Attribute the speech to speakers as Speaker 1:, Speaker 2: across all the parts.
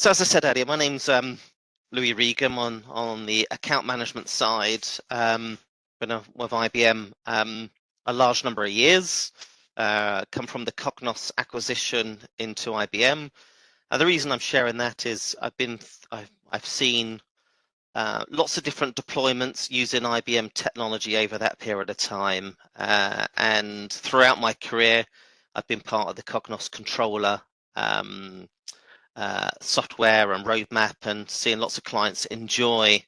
Speaker 1: So as I said earlier, my name's Louis Regum on the account management side. Been with IBM a large number of years. Come from the Cognos acquisition into IBM. The reason I'm sharing that is I've seen lots of different deployments using IBM technology over that period of time, and throughout my career, I've been part of the Cognos Controller software and roadmap, and seeing lots of clients enjoy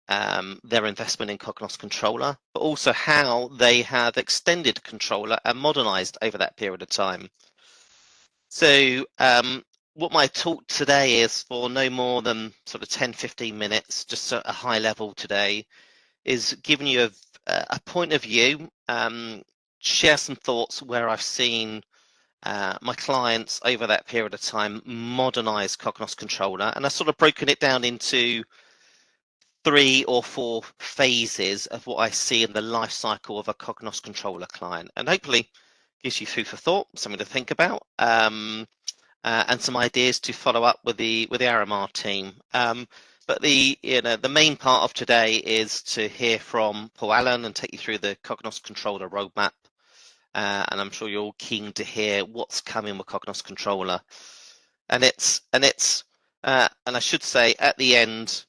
Speaker 1: their investment in Cognos Controller, but also how they have extended Controller and modernized over that period of time. So what my talk today is, for no more than sort of 10-15 minutes, just at a high level today, is giving you a point of view, share some thoughts where I've seen my clients over that period of time modernize Cognos Controller, and I've sort of broken it down into 3 or 4 phases of what I see in the life cycle of a Cognos Controller client, and hopefully gives you food for thought, something to think about, and some ideas to follow up with the Aramar team. But the main part of today is to hear from Paul Allen and take you through the Cognos Controller Roadmap. And I'm sure you're all keen to hear what's coming with Cognos Controller. And I should say at the end,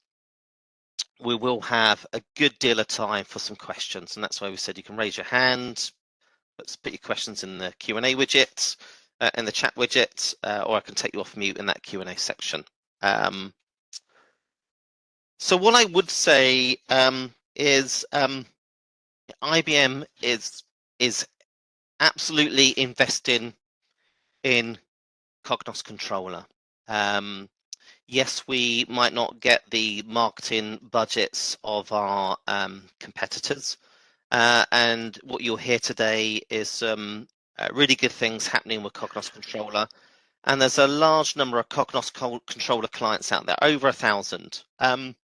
Speaker 1: we will have a good deal of time for some questions, and that's why we said you can raise your hand, let's put your questions in the Q&A widget, in the chat widget, or I can take you off mute in that Q&A section. So what I would say is IBM is absolutely investing in Cognos Controller. Yes, we might not get the marketing budgets of our competitors, and what you'll hear today is some really good things happening with Cognos Controller, and there's a large number of Cognos Controller clients out there, over 1,000. And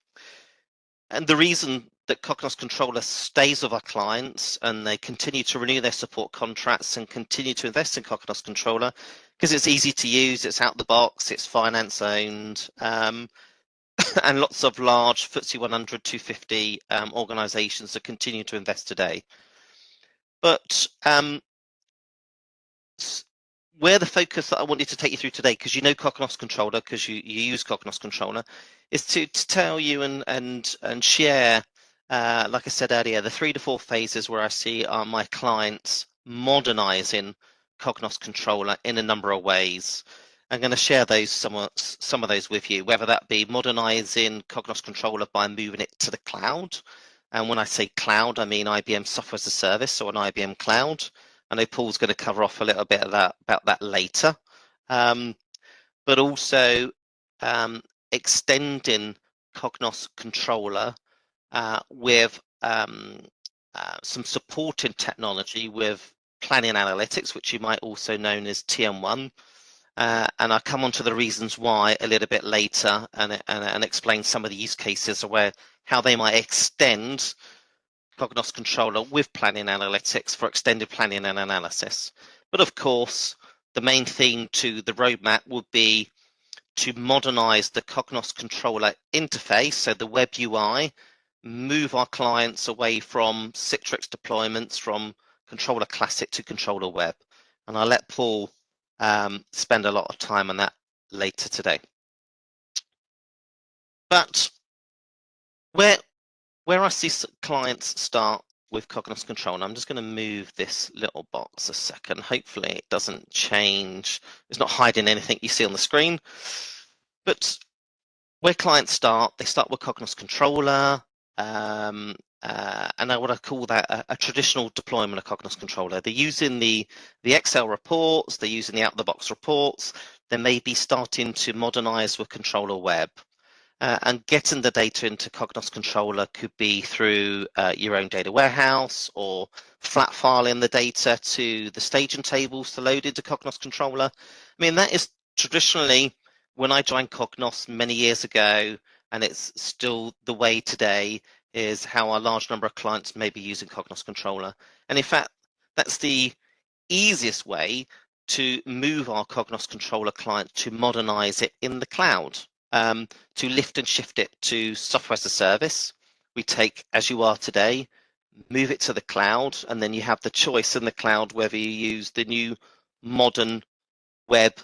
Speaker 1: the reason that Cognos Controller stays with our clients and they continue to renew their support contracts and continue to invest in Cognos Controller, because it's easy to use, it's out the box, it's finance owned, and lots of large FTSE 100, 250 organizations that continue to invest today. But where the focus that I wanted to take you through today, because you know Cognos Controller, because you use Cognos Controller, is to tell you and share, like I said earlier, the 3 to 4 phases where I see my clients modernizing Cognos Controller in a number of ways. I'm going to share some of those with you, whether that be modernizing Cognos Controller by moving it to the cloud. And when I say cloud, I mean IBM Software as a Service, or an IBM Cloud. I know Paul's going to cover off a little bit of about that later, but also extending Cognos Controller with some supporting technology with planning analytics, which you might also know as TM1. And I'll come on to the reasons why a little bit later, and explain some of the use cases of how they might extend Cognos Controller with planning analytics for extended planning and analysis. But of course, the main theme to the roadmap would be to modernize the Cognos Controller interface, so the web UI, move our clients away from Citrix deployments, from Controller Classic to Controller Web. And I'll let Paul spend a lot of time on that later today. But where I see clients start with Cognos Controller, I'm just going to move this little box a second. Hopefully it doesn't change. It's not hiding anything you see on the screen. But where clients start, they start with Cognos Controller, and I would call that a traditional deployment of Cognos Controller. They're using the Excel reports, they're using the out-of-the-box reports. They may be starting to modernize with Controller Web. And getting the data into Cognos Controller could be through your own data warehouse, or flat filing the data to the staging tables to load into Cognos Controller. I mean, that is traditionally, when I joined Cognos many years ago, and it's still the way today, is how a large number of clients may be using Cognos Controller. And in fact, that's the easiest way to move our Cognos Controller client to modernize it in the cloud. to lift and shift it to software as a service. We take as you are today, move it to the cloud, and then you have the choice in the cloud whether you use the new modern web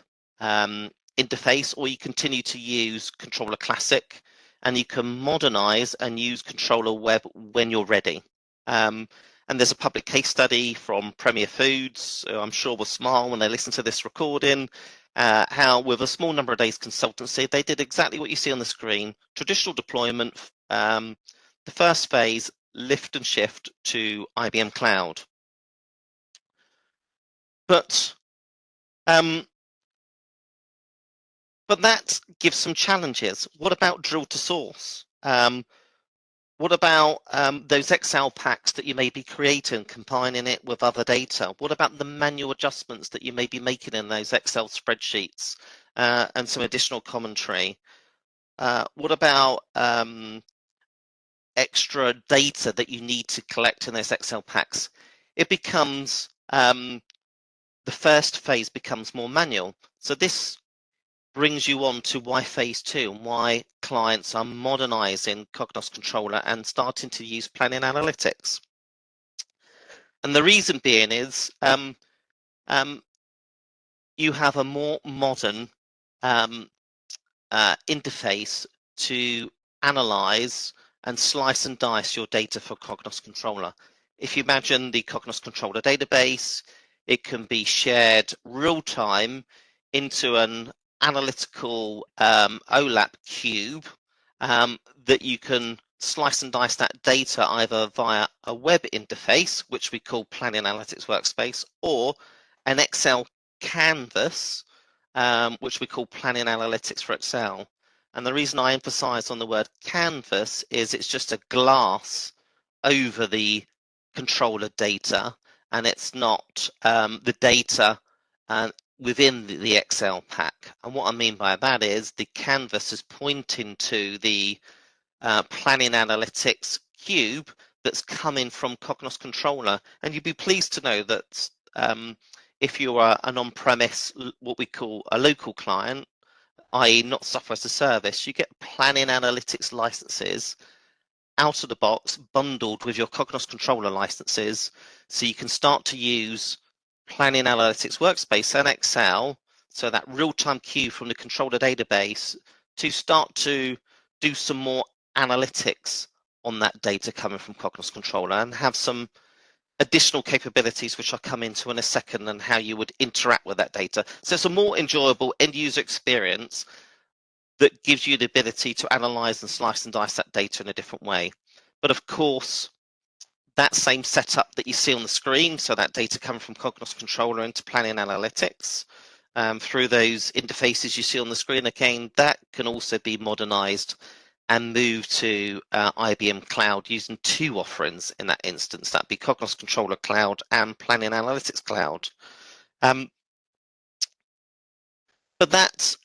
Speaker 1: interface or you continue to use Controller Classic, and you can modernize and use Controller Web when you're ready. And there's a public case study from Premier Foods, who I'm sure will smile when they listen to this recording, how with a small number of days consultancy, they did exactly what you see on the screen, traditional deployment, the first phase, lift and shift to IBM Cloud. But that gives some challenges. What about drill to source? What about those Excel packs that you may be creating, combining it with other data? What about the manual adjustments that you may be making in those Excel spreadsheets and some additional commentary? What about extra data that you need to collect in those Excel packs? It becomes, the first phase becomes more manual. So this brings you on to why phase 2 and why clients are modernizing Cognos Controller and starting to use planning analytics. And the reason being is you have a more modern interface to analyze and slice and dice your data for Cognos Controller. If you imagine the Cognos Controller database, it can be shared real time into an analytical OLAP cube that you can slice and dice that data either via a web interface, which we call Planning Analytics Workspace, or an Excel canvas, which we call Planning Analytics for Excel. And the reason I emphasize on the word canvas is it's just a glass over the controller data, and it's not the data within the Excel pack. And what I mean by that is the canvas is pointing to the planning analytics cube that's coming from Cognos Controller. And you'd be pleased to know that if you are an on-premise, what we call a local client, i.e. not software as a service, you get planning analytics licenses out of the box bundled with your Cognos Controller licenses, so you can start to use Planning Analytics Workspace and Excel, so that real-time queue from the controller database, to start to do some more analytics on that data coming from Cognos Controller and have some additional capabilities which I'll come into in a second, and how you would interact with that data. So it's a more enjoyable end user experience that gives you the ability to analyze and slice and dice that data in a different way. But of course, that same setup that you see on the screen, so that data coming from Cognos Controller into Planning Analytics, through those interfaces you see on the screen, again, that can also be modernized and moved to IBM Cloud using 2 offerings in that instance. That'd be Cognos Controller Cloud and Planning Analytics Cloud. But that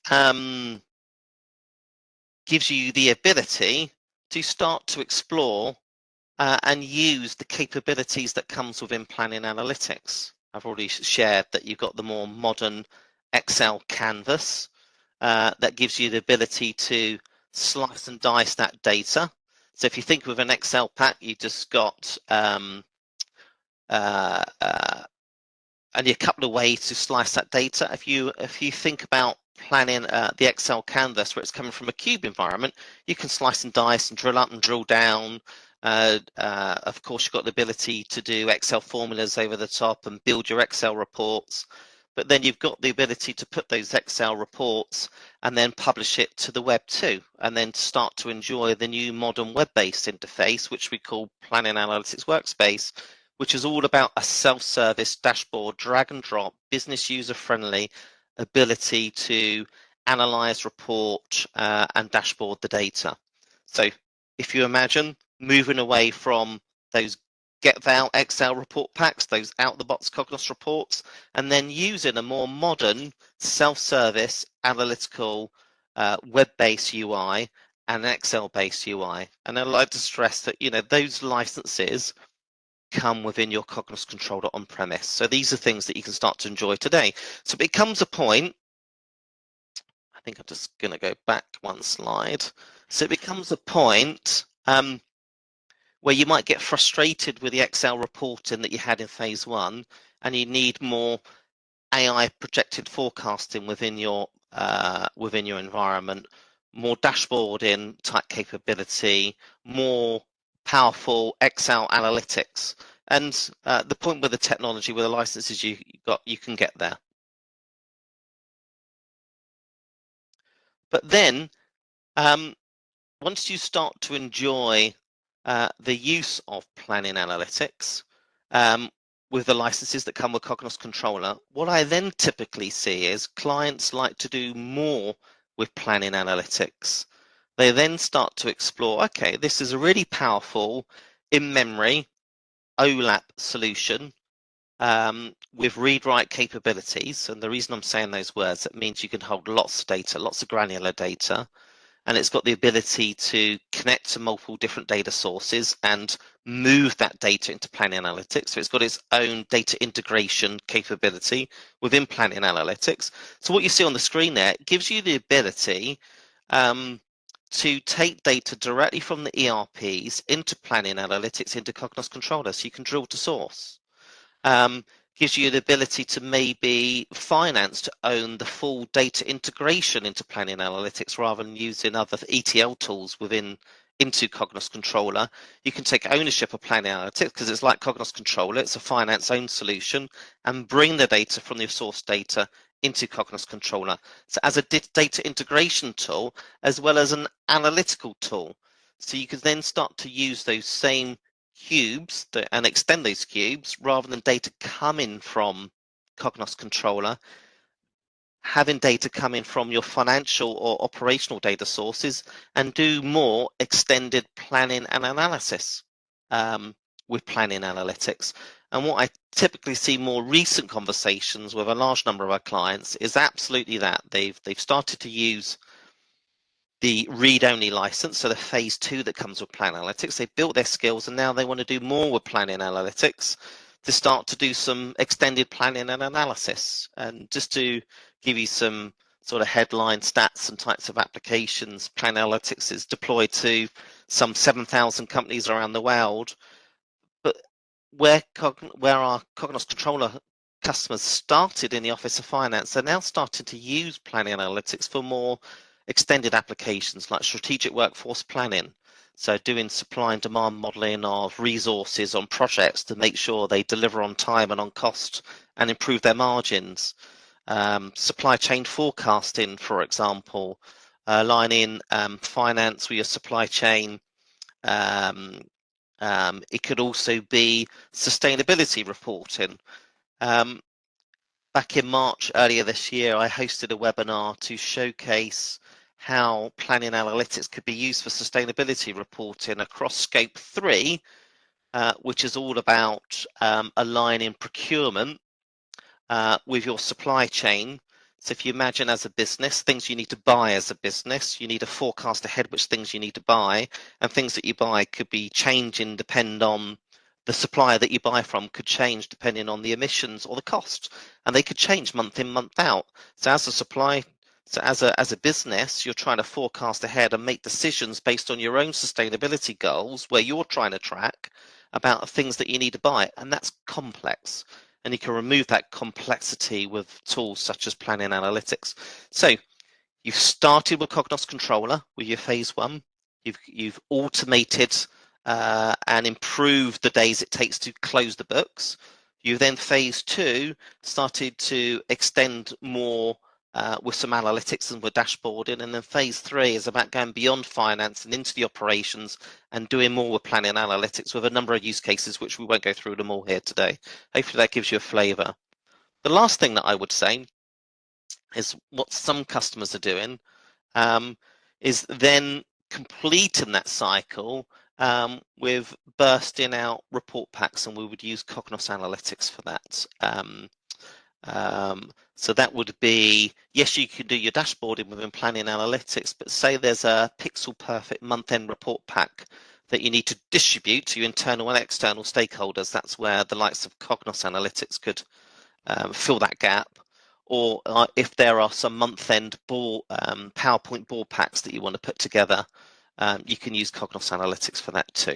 Speaker 1: gives you the ability to start to explore and use the capabilities that comes within Planning Analytics. I've already shared that you've got the more modern Excel canvas that gives you the ability to slice and dice that data. So if you think with an Excel pack, you just got only a couple of ways to slice that data. If you think about planning the Excel canvas where it's coming from a cube environment, you can slice and dice and drill up and drill down. Of course, you've got the ability to do Excel formulas over the top and build your Excel reports. But then you've got the ability to put those Excel reports and then publish it to the web too, and then start to enjoy the new modern web-based interface, which we call Planning Analytics Workspace, which is all about a self-service dashboard, drag and drop, business user-friendly ability to analyze, report, and dashboard the data. So if you imagine moving away from those get-thou Excel report packs, those out-the-box Cognos reports, and then using a more modern self-service analytical web-based UI and an Excel-based UI. And I'd like to stress that, you know, those licenses come within your Cognos Controller on-premise. So these are things that you can start to enjoy today. So it comes a point, think I'm just going to go back one slide. So it becomes a point where you might get frustrated with the Excel reporting that you had in phase one, and you need more AI projected forecasting within your environment, more dashboarding type capability, more powerful Excel analytics. And the point with the technology, with the licenses you got, you can get there. But then, once you start to enjoy the use of planning analytics with the licenses that come with Cognos Controller, what I then typically see is clients like to do more with planning analytics. They then start to explore, okay, this is a really powerful in-memory OLAP solution with read-write capabilities. And the reason I'm saying those words, that means you can hold lots of data, lots of granular data, and it's got the ability to connect to multiple different data sources and move that data into planning analytics. So it's got its own data integration capability within planning analytics. So what you see on the screen there gives you the ability to take data directly from the ERPs into planning analytics, into Cognos Controller, so you can drill to source. Gives you the ability to maybe finance to own the full data integration into planning analytics rather than using other ETL tools into Cognos Controller. You can take ownership of planning analytics because it's like Cognos Controller, it's a finance owned solution, and bring the data from the source data into Cognos Controller. So as a data integration tool, as well as an analytical tool. So you can then start to use those same cubes and extend those cubes rather than data coming from Cognos Controller, having data coming from your financial or operational data sources, and do more extended planning and analysis with planning analytics. And what I typically see more recent conversations with a large number of our clients is absolutely that. They've started to use the read-only license, so the phase 2 that comes with Plan Analytics. They built their skills and now they want to do more with planning analytics to start to do some extended planning and analysis. And just to give you some sort of headline stats and types of applications, Plan Analytics is deployed to some 7,000 companies around the world. But where our Cognos Controller customers started in the Office of Finance, they're now starting to use planning analytics for more extended applications like strategic workforce planning. So doing supply and demand modeling of resources on projects to make sure they deliver on time and on cost and improve their margins. Supply chain forecasting, for example, aligning finance with your supply chain. It could also be sustainability reporting. Back in March earlier this year, I hosted a webinar to showcase how planning analytics could be used for sustainability reporting across Scope 3, which is all about aligning procurement with your supply chain. So if you imagine as a business, things you need to buy as a business, you need a forecast ahead which things you need to buy, and things that you buy could be changing depend on the supplier that you buy from could change depending on the emissions or the cost, and they could change month in, month out. So as a business, you're trying to forecast ahead and make decisions based on your own sustainability goals, where you're trying to track about things that you need to buy, and that's complex. And you can remove that complexity with tools such as planning analytics. So you've started with Cognos Controller with your phase 1. You've automated and improved the days it takes to close the books. You then phase 2 started to extend more with some analytics and with dashboarding, and then phase 3 is about going beyond finance and into the operations and doing more with planning analytics with a number of use cases which we won't go through them all here today. Hopefully that gives you a flavor. The last thing that I would say is what some customers are doing is then completing that cycle with bursting out report packs, and we would use Cognos Analytics for that. So that would be, yes, you can do your dashboarding within planning analytics, but say there's a pixel perfect month-end report pack that you need to distribute to your internal and external stakeholders. That's where the likes of Cognos Analytics could fill that gap. or if there are some month-end PowerPoint board packs that you want to put together, you can use Cognos Analytics for that too.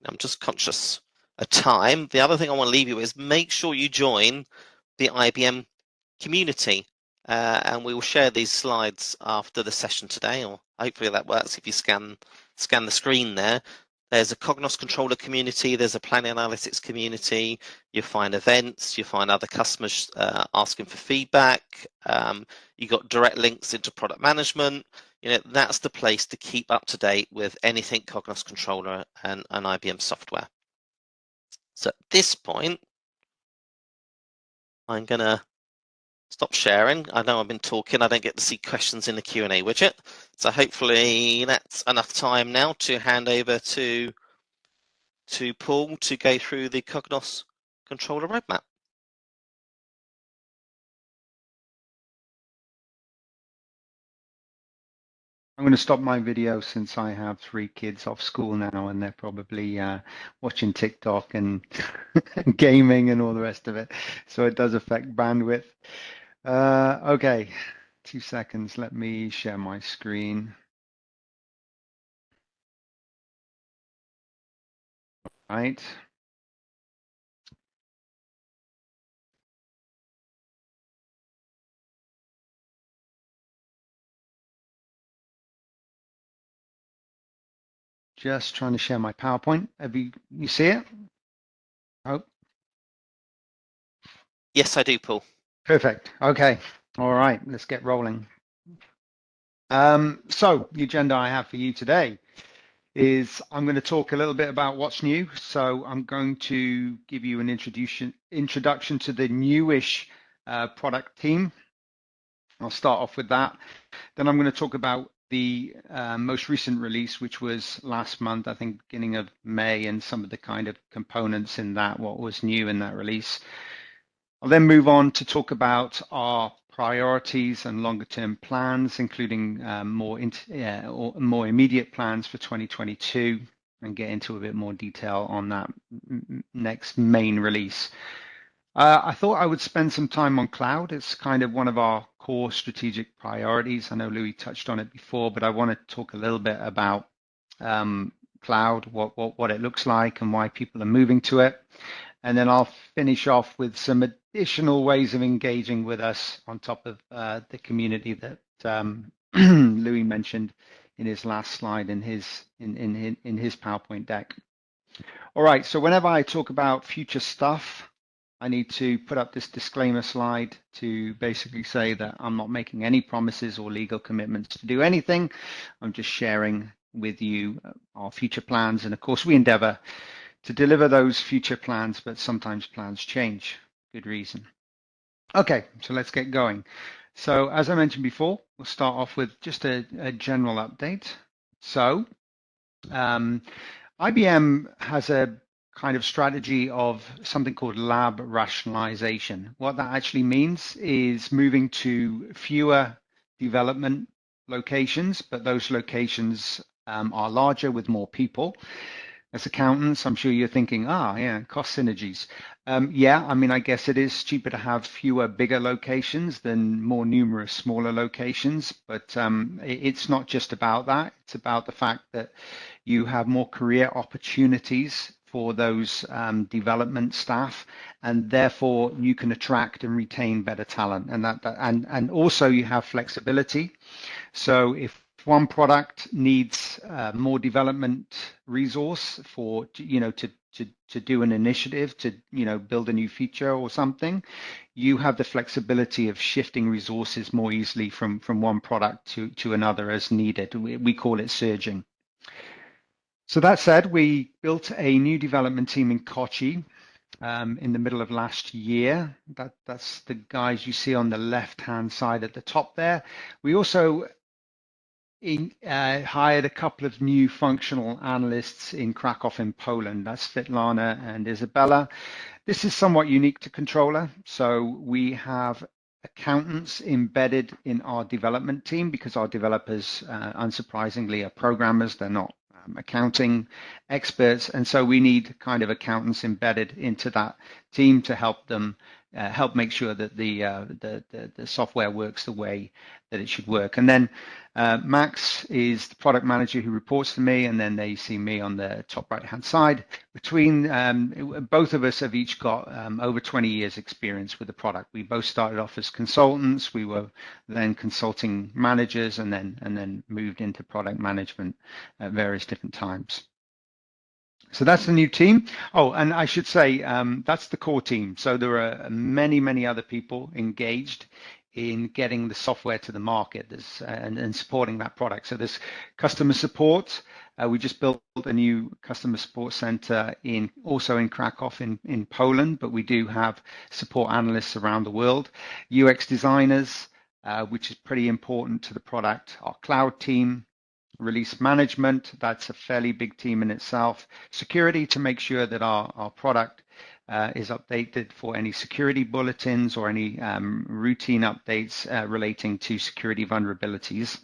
Speaker 1: I'm just conscious of time. The other thing I want to leave you is make sure you join the IBM community, and we will share these slides after the session today, or hopefully that works if you scan the screen there. There's a Cognos Controller community, there's a Planning Analytics community, you'll find events, you'll find other customers asking for feedback, you've got direct links into product management. That's the place to keep up to date with anything Cognos Controller and IBM software. So at this point, I'm going to stop sharing. I know I've been talking. I don't get to see questions in the Q&A widget. So hopefully that's enough time now to hand over to Paul to go through the Cognos Controller Roadmap.
Speaker 2: I'm going to stop my video since I have 3 kids off school now, and they're probably watching TikTok and gaming and all the rest of it. So it does affect bandwidth. Okay, 2 seconds. Let me share my screen. Right. Just trying to share my PowerPoint. You see it? Oh.
Speaker 1: Yes, I do, Paul.
Speaker 2: Perfect. Okay. All right. Let's get rolling. So the agenda I have for you today is I'm going to talk a little bit about what's new. So I'm going to give you an introduction to the newish product team. I'll start off with that. Then I'm going to talk about the most recent release, which was last month, I think beginning of May, and some of the kind of components in that, what was new in that release. I'll then move on to talk about our priorities and longer term plans, including more immediate plans for 2022, and get into a bit more detail on that next main release. I thought I would spend some time on cloud. It's kind of one of our core strategic priorities. I know Louis touched on it before, but I want to talk a little bit about cloud, what it looks like and why people are moving to it. And then I'll finish off with some additional ways of engaging with us on top of the community that Louis mentioned in his last slide in his PowerPoint deck. All right, so whenever I talk about future stuff, I need to put up this disclaimer slide to basically say that I'm not making any promises or legal commitments to do anything. I'm just sharing with you our future plans. And of course, we endeavor to deliver those future plans, but sometimes plans change. Good reason. Okay, so let's get going. So as I mentioned before, we'll start off with just a general update. So IBM has a kind of strategy of something called lab rationalization. What that actually means is moving to fewer development locations, but those locations are larger with more people. As accountants, I'm sure you're thinking, yeah, cost synergies. Yeah, I mean, I guess it is cheaper to have fewer bigger locations than more numerous smaller locations, but it's not just about that. It's about the fact that you have more career opportunities for those development staff, and therefore you can attract and retain better talent, and also you have flexibility. So if one product needs more development resource for to do an initiative, to build a new feature or something, you have the flexibility of shifting resources more easily from one product to another as needed. We call it surging. So that said, we built a new development team in Kochi in the middle of last year. That's the guys you see on the left-hand side at the top there. We also hired a couple of new functional analysts in Krakow in Poland. That's Svetlana and Isabella. This is somewhat unique to Controller. So we have accountants embedded in our development team because our developers, unsurprisingly, are programmers. They're not accounting experts. And so we need kind of accountants embedded into that team to help them help make sure that the software works the way that it should work. And then Max is the product manager who reports to me, and then they see me on the top right-hand side. Between both of us have each got over 20 years experience with the product. We both started off as consultants. We were then consulting managers, and then moved into product management at various different times. So that's the new team. Oh, and I should say that's the core team. So there are many, many other people engaged in getting the software to the market and supporting that product. So there's customer support. We just built a new customer support center also in Krakow in Poland, but we do have support analysts around the world. UX designers, which is pretty important to the product. Our cloud team. Release management, that's a fairly big team in itself. Security, to make sure that our product is updated for any security bulletins or any routine updates relating to security vulnerabilities.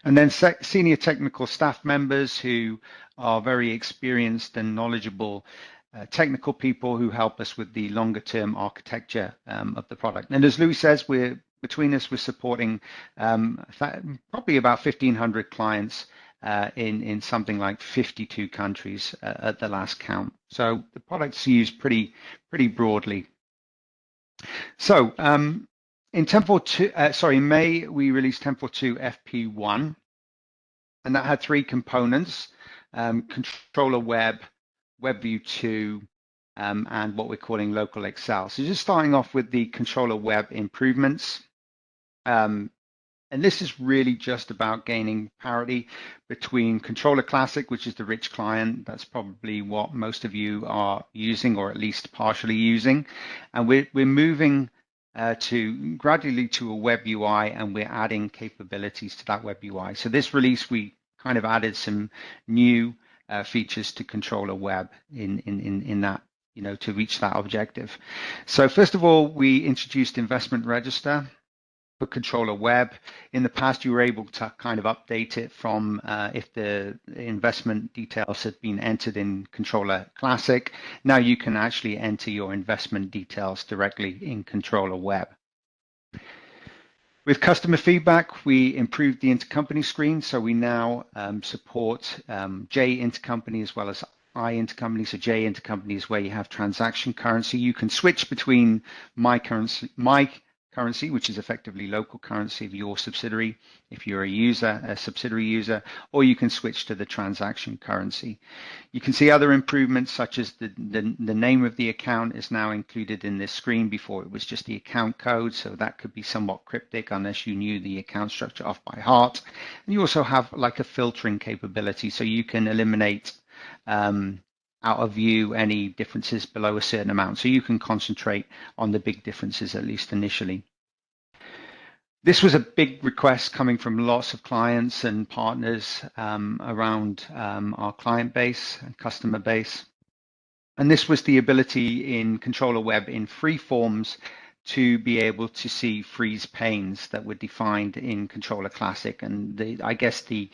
Speaker 2: And then senior technical staff members who are very experienced and knowledgeable technical people who help us with the longer term architecture of the product. And as Louis says, between us, we're supporting probably about 1,500 clients in something like 52 countries at the last count. So the product's used pretty broadly. So in Temple 2, in May, we released Temple 2 FP1, and that had three components: Controller Web, WebView 2, and what we're calling Local Excel. So just starting off with the Controller Web improvements. And this is really just about gaining parity between Controller Classic, which is the rich client. That's probably what most of you are using, or at least partially using. And we're moving gradually to a web UI, and we're adding capabilities to that web UI. So this release, we kind of added some new features to Controller Web in that, to reach that objective. So first of all, we introduced investment register for Controller Web. In the past, you were able to kind of update it from if the investment details had been entered in Controller Classic. Now you can actually enter your investment details directly in Controller Web. With customer feedback, we improved the intercompany screen. So we now support J intercompany as well as I intercompany. So J intercompany is where you have transaction currency. You can switch between my currency, which is effectively local currency of your subsidiary, if you're a subsidiary user, or you can switch to the transaction currency. You can see other improvements, such as the name of the account is now included in this screen. Before it was just the account code, so that could be somewhat cryptic unless you knew the account structure off by heart. And you also have like a filtering capability, so you can eliminate out of view any differences below a certain amount. So you can concentrate on the big differences, at least initially. This was a big request coming from lots of clients and partners around our client base and customer base. And this was the ability in Controller Web in free forms to be able to see freeze panes that were defined in Controller Classic. And I guess the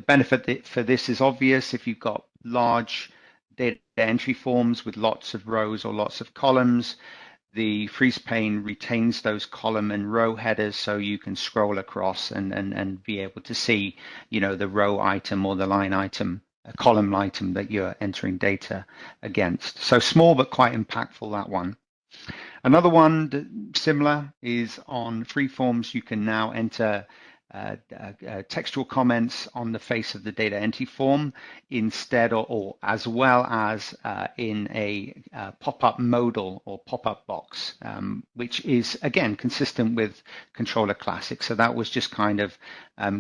Speaker 2: benefit for this is obvious. If you've got large data entry forms with lots of rows or lots of columns, the freeze pane retains those column and row headers, so you can scroll across and be able to see, the row item or the line item, a column item that you're entering data against. So small but quite impactful, that one. Another one similar is on freeforms. You can now enter textual comments on the face of the data entry form instead or as well as in a pop-up modal or pop-up box, which is again consistent with Controller Classic. So that was just kind of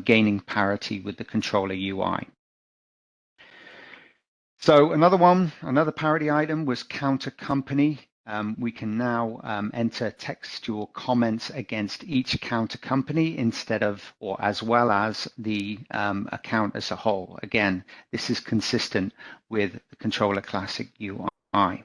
Speaker 2: gaining parity with the Controller UI. So another parity item was counter company. We can now enter textual comments against each counter company instead of, or as well as, the account as a whole. Again, this is consistent with the Controller Classic UI.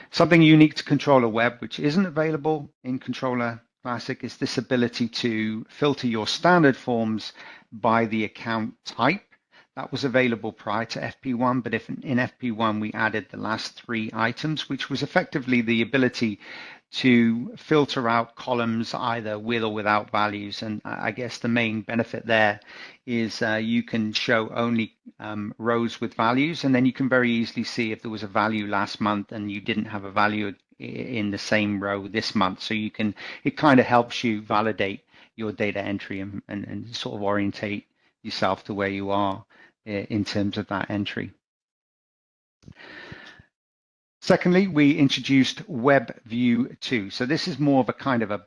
Speaker 2: Something unique to Controller Web, which isn't available in Controller Classic, is this ability to filter your standard forms by the account type. That was available prior to FP1, but if in FP1 we added the last three items, which was effectively the ability to filter out columns either with or without values. And I guess the main benefit there is you can show only rows with values, and then you can very easily see if there was a value last month and you didn't have a value in the same row this month. So you can, it kind of helps you validate your data entry and sort of orientate yourself to where you are in terms of that entry. Secondly, we introduced Web View 2. So this is more of a kind of a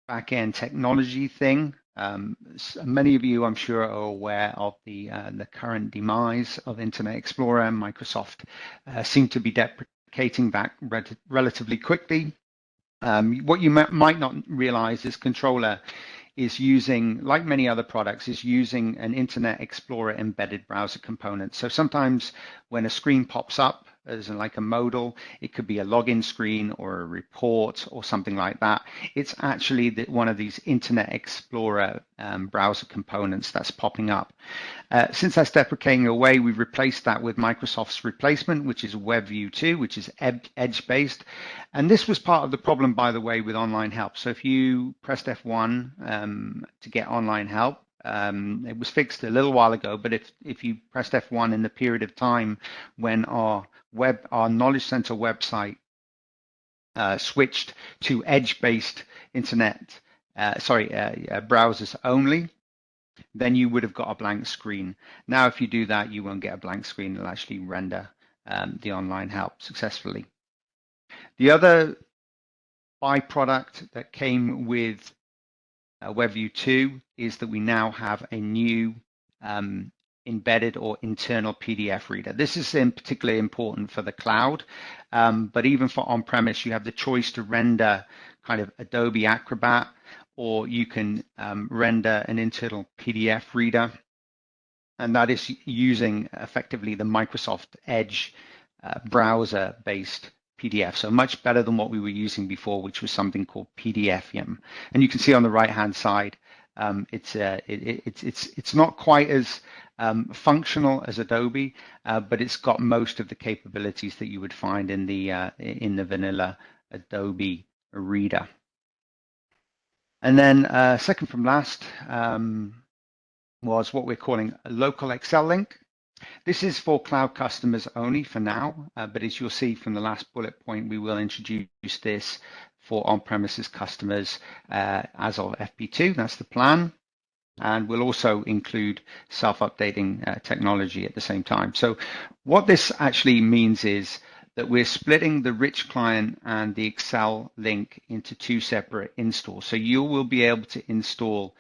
Speaker 2: back-end technology thing. Many of you, I'm sure, are aware of the current demise of Internet Explorer, and Microsoft seem to be deprecating that relatively quickly. What you might not realize is Controller is using, like many other products, is using an Internet Explorer embedded browser component. So sometimes when a screen pops up as like a modal, it could be a login screen or a report or something like that. It's actually one of these Internet Explorer browser components that's popping up. Since that's deprecating away, we've replaced that with Microsoft's replacement, which is WebView 2, which is edge-based. And this was part of the problem, by the way, with online help. So if you pressed F1 to get online help, it was fixed a little while ago, but if you pressed F1 in the period of time when our Knowledge Center website switched to edge-based internet, browsers only, then you would have got a blank screen. Now, if you do that, you won't get a blank screen. It'll actually render the online help successfully. The other byproduct that came with WebView 2 is that we now have a new embedded or internal PDF reader. This is particularly important for the cloud, but even for on-premise, you have the choice to render kind of Adobe Acrobat, or you can render an internal PDF reader, and that is using effectively the Microsoft Edge browser-based PDF. So much better than what we were using before, which was something called PDFium. And you can see on the right-hand side, it's not quite as functional as Adobe, but it's got most of the capabilities that you would find in the vanilla Adobe reader. And then second from last was what we're calling a local Excel link. This is for cloud customers only for now, but as you'll see from the last bullet point, we will introduce this for on-premises customers as of FP2. That's the plan. And we'll also include self-updating technology at the same time. So what this actually means is that we're splitting the rich client and the Excel link into two separate installs. So you will be able to install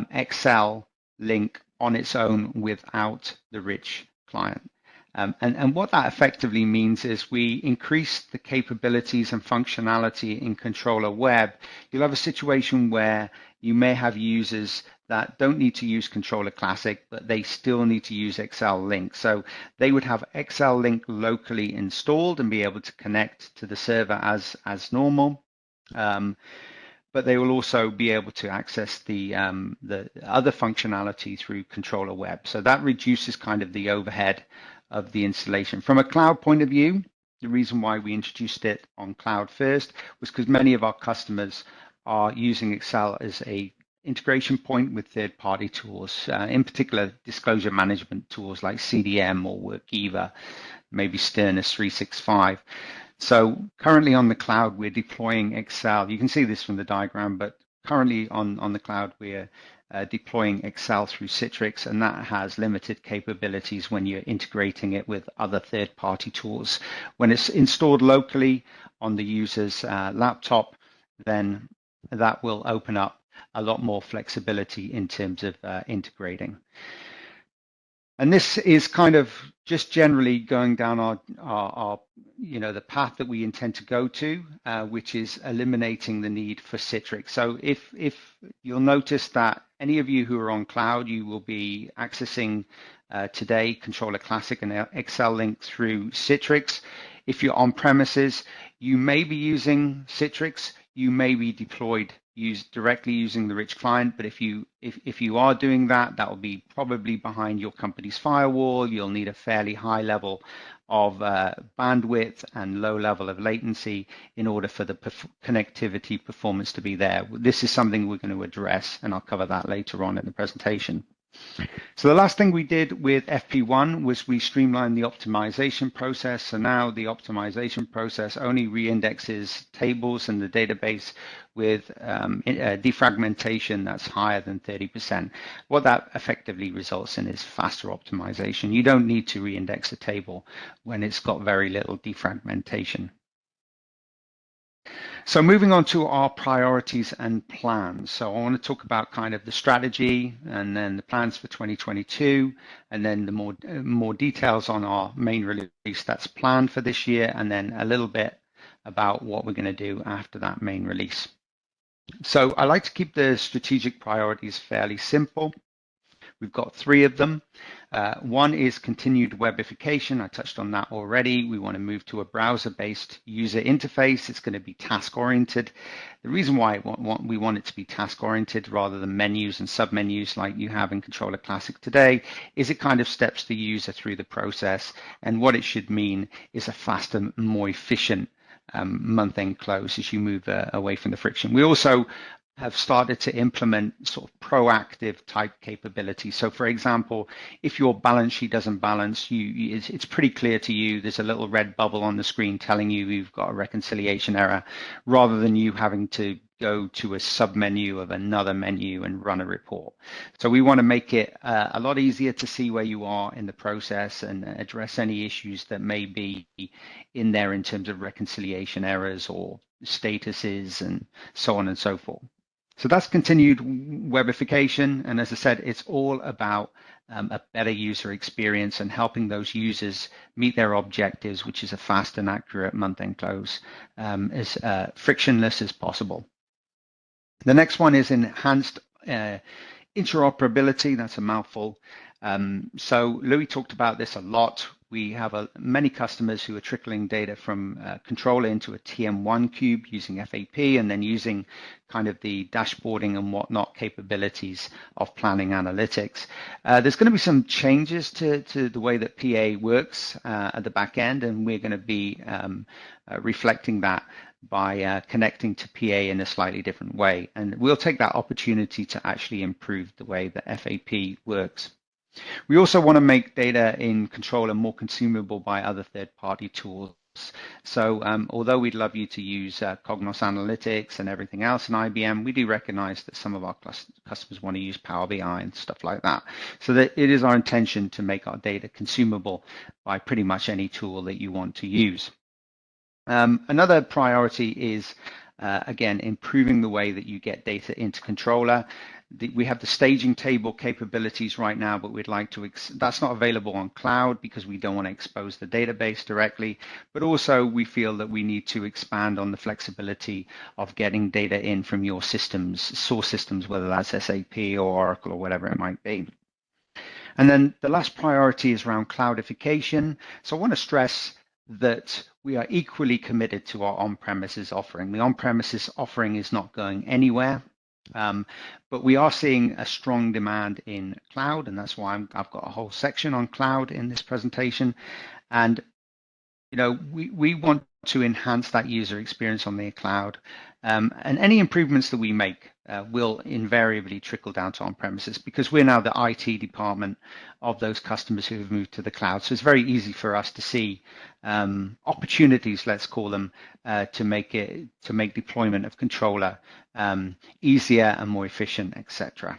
Speaker 2: Excel link on its own without the rich client. And what that effectively means is we increase the capabilities and functionality in Controller Web. You'll have a situation where you may have users that don't need to use Controller Classic, but they still need to use Excel Link. So they would have Excel Link locally installed and be able to connect to the server as normal. But they will also be able to access the other functionality through Controller Web. So that reduces kind of the overhead of the installation. From a cloud point of view, the reason why we introduced it on cloud first was because many of our customers are using Excel as a integration point with third-party tools, in particular disclosure management tools like CDM or Workiva, maybe Sternus 365. So currently on the cloud, we're deploying Excel. You can see this from the diagram, but currently on the cloud, we're deploying Excel through Citrix, and that has limited capabilities when you're integrating it with other third-party tools. When it's installed locally on the user's laptop, then that will open up a lot more flexibility in terms of integrating. And this is kind of just generally going down our the path that we intend to go to, which is eliminating the need for Citrix. So if you'll notice that any of you who are on cloud, you will be accessing today Controller Classic and Excel Link through Citrix. If you're on premises, you may be using Citrix, you may be deployed directly using the rich client. But if you are doing that, that will be probably behind your company's firewall. You'll need a fairly high level of bandwidth and low level of latency in order for the connectivity performance to be there. This is something we're going to address, and I'll cover that later on in the presentation. So the last thing we did with FP1 was we streamlined the optimization process. So now the optimization process only reindexes tables in the database with defragmentation that's higher than 30%. What that effectively results in is faster optimization. You don't need to reindex a table when it's got very little defragmentation. So moving on to our priorities and plans. So I want to talk about kind of the strategy and then the plans for 2022, and then the more details on our main release that's planned for this year, and then a little bit about what we're going to do after that main release. So I like to keep the strategic priorities fairly simple. We've got 3 of them. One is continued webification. I touched on that already. We want to move to a browser-based user interface. It's going to be task-oriented. The reason why we want it to be task-oriented rather than menus and submenus like you have in Controller Classic today is it kind of steps the user through the process. And what it should mean is a faster, more efficient month-end close as you move away from the friction. We also have started to implement sort of proactive type capabilities. So for example, if your balance sheet doesn't balance, it's pretty clear to you, there's a little red bubble on the screen telling you you've got a reconciliation error, rather than you having to go to a submenu of another menu and run a report. So we want to make it a lot easier to see where you are in the process and address any issues that may be in there in terms of reconciliation errors or statuses and so on and so forth. So that's continued webification. And as I said, it's all about a better user experience and helping those users meet their objectives, which is a fast and accurate month-end close, as frictionless as possible. The next one is enhanced interoperability. That's a mouthful. So Louis talked about this a lot. We have many customers who are trickling data from Controller into a TM1 cube using FAP and then using kind of the dashboarding and whatnot capabilities of planning analytics. There's going to be some changes to the way that PA works at the back end, and we're going to be reflecting that by connecting to PA in a slightly different way. And we'll take that opportunity to actually improve the way that FAP works. We also want to make data in Controller more consumable by other third-party tools. So although we'd love you to use Cognos Analytics and everything else in IBM, we do recognize that some of our customers want to use Power BI and stuff like that. So that it is our intention to make our data consumable by pretty much any tool that you want to use. Another priority is, again, improving the way that you get data into Controller. We have the staging table capabilities right now, but we'd like to, that's not available on cloud because we don't want to expose the database directly, but also we feel that we need to expand on the flexibility of getting data in from your systems, source systems, whether that's SAP or Oracle or whatever it might be. And then the last priority is around cloudification. So I want to stress that we are equally committed to our on-premises offering. The on-premises offering is not going anywhere. But we are seeing a strong demand in cloud, and that's why I've got a whole section on cloud in this presentation. And you know, we want to enhance that user experience on the cloud, and any improvements that we make will invariably trickle down to on-premises because we're now the IT department of those customers who have moved to the cloud. So it's very easy for us to see opportunities, let's call them, to make deployment of Controller easier and more efficient, etc.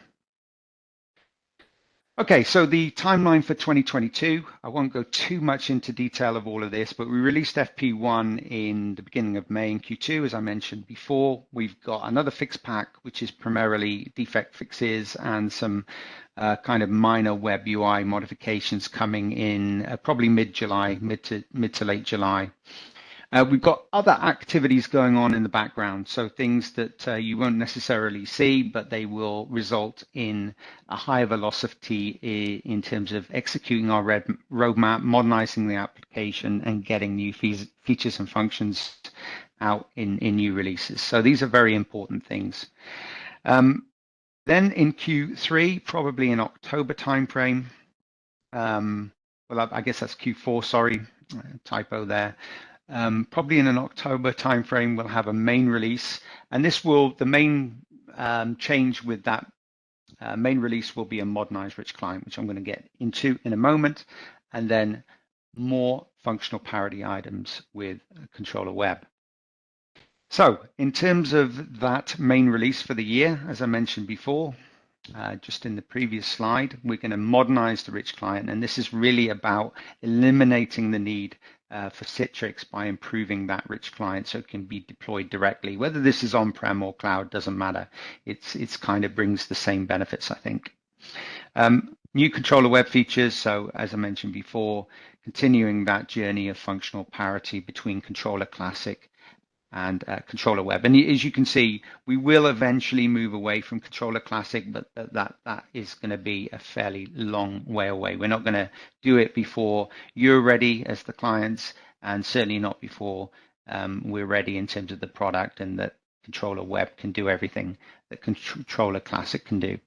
Speaker 2: Okay, so the timeline for 2022, I won't go too much into detail of all of this, but we released FP1 in the beginning of May in Q2, as I mentioned before. We've got another fix pack, which is primarily defect fixes and some kind of minor web UI modifications coming in probably mid-July, mid to late July. We've got other activities going on in the background, so things that you won't necessarily see, but they will result in a higher velocity in terms of executing our roadmap, modernizing the application, and getting new features and functions out in new releases. So these are very important things. Then in Q3, probably in October timeframe, well, I guess that's Q4, sorry, typo there. Probably in an October timeframe, we'll have a main release, and the main change with that main release will be a modernized rich client, which I'm going to get into in a moment, and then more functional parity items with Controller Web. So in terms of that main release for the year, as I mentioned before, just in the previous slide, we're going to modernize the rich client, and this is really about eliminating the need for Citrix by improving that rich client so it can be deployed directly. Whether this is on-prem or cloud, doesn't matter. It's kind of brings the same benefits, I think. New Controller Web features, so as I mentioned before, continuing that journey of functional parity between Controller Classic and Controller Web. And as you can see, we will eventually move away from Controller Classic, but that is going to be a fairly long way away. We're not going to do it before you're ready as the clients, and certainly not before we're ready in terms of the product and that Controller Web can do everything that Controller Classic can do.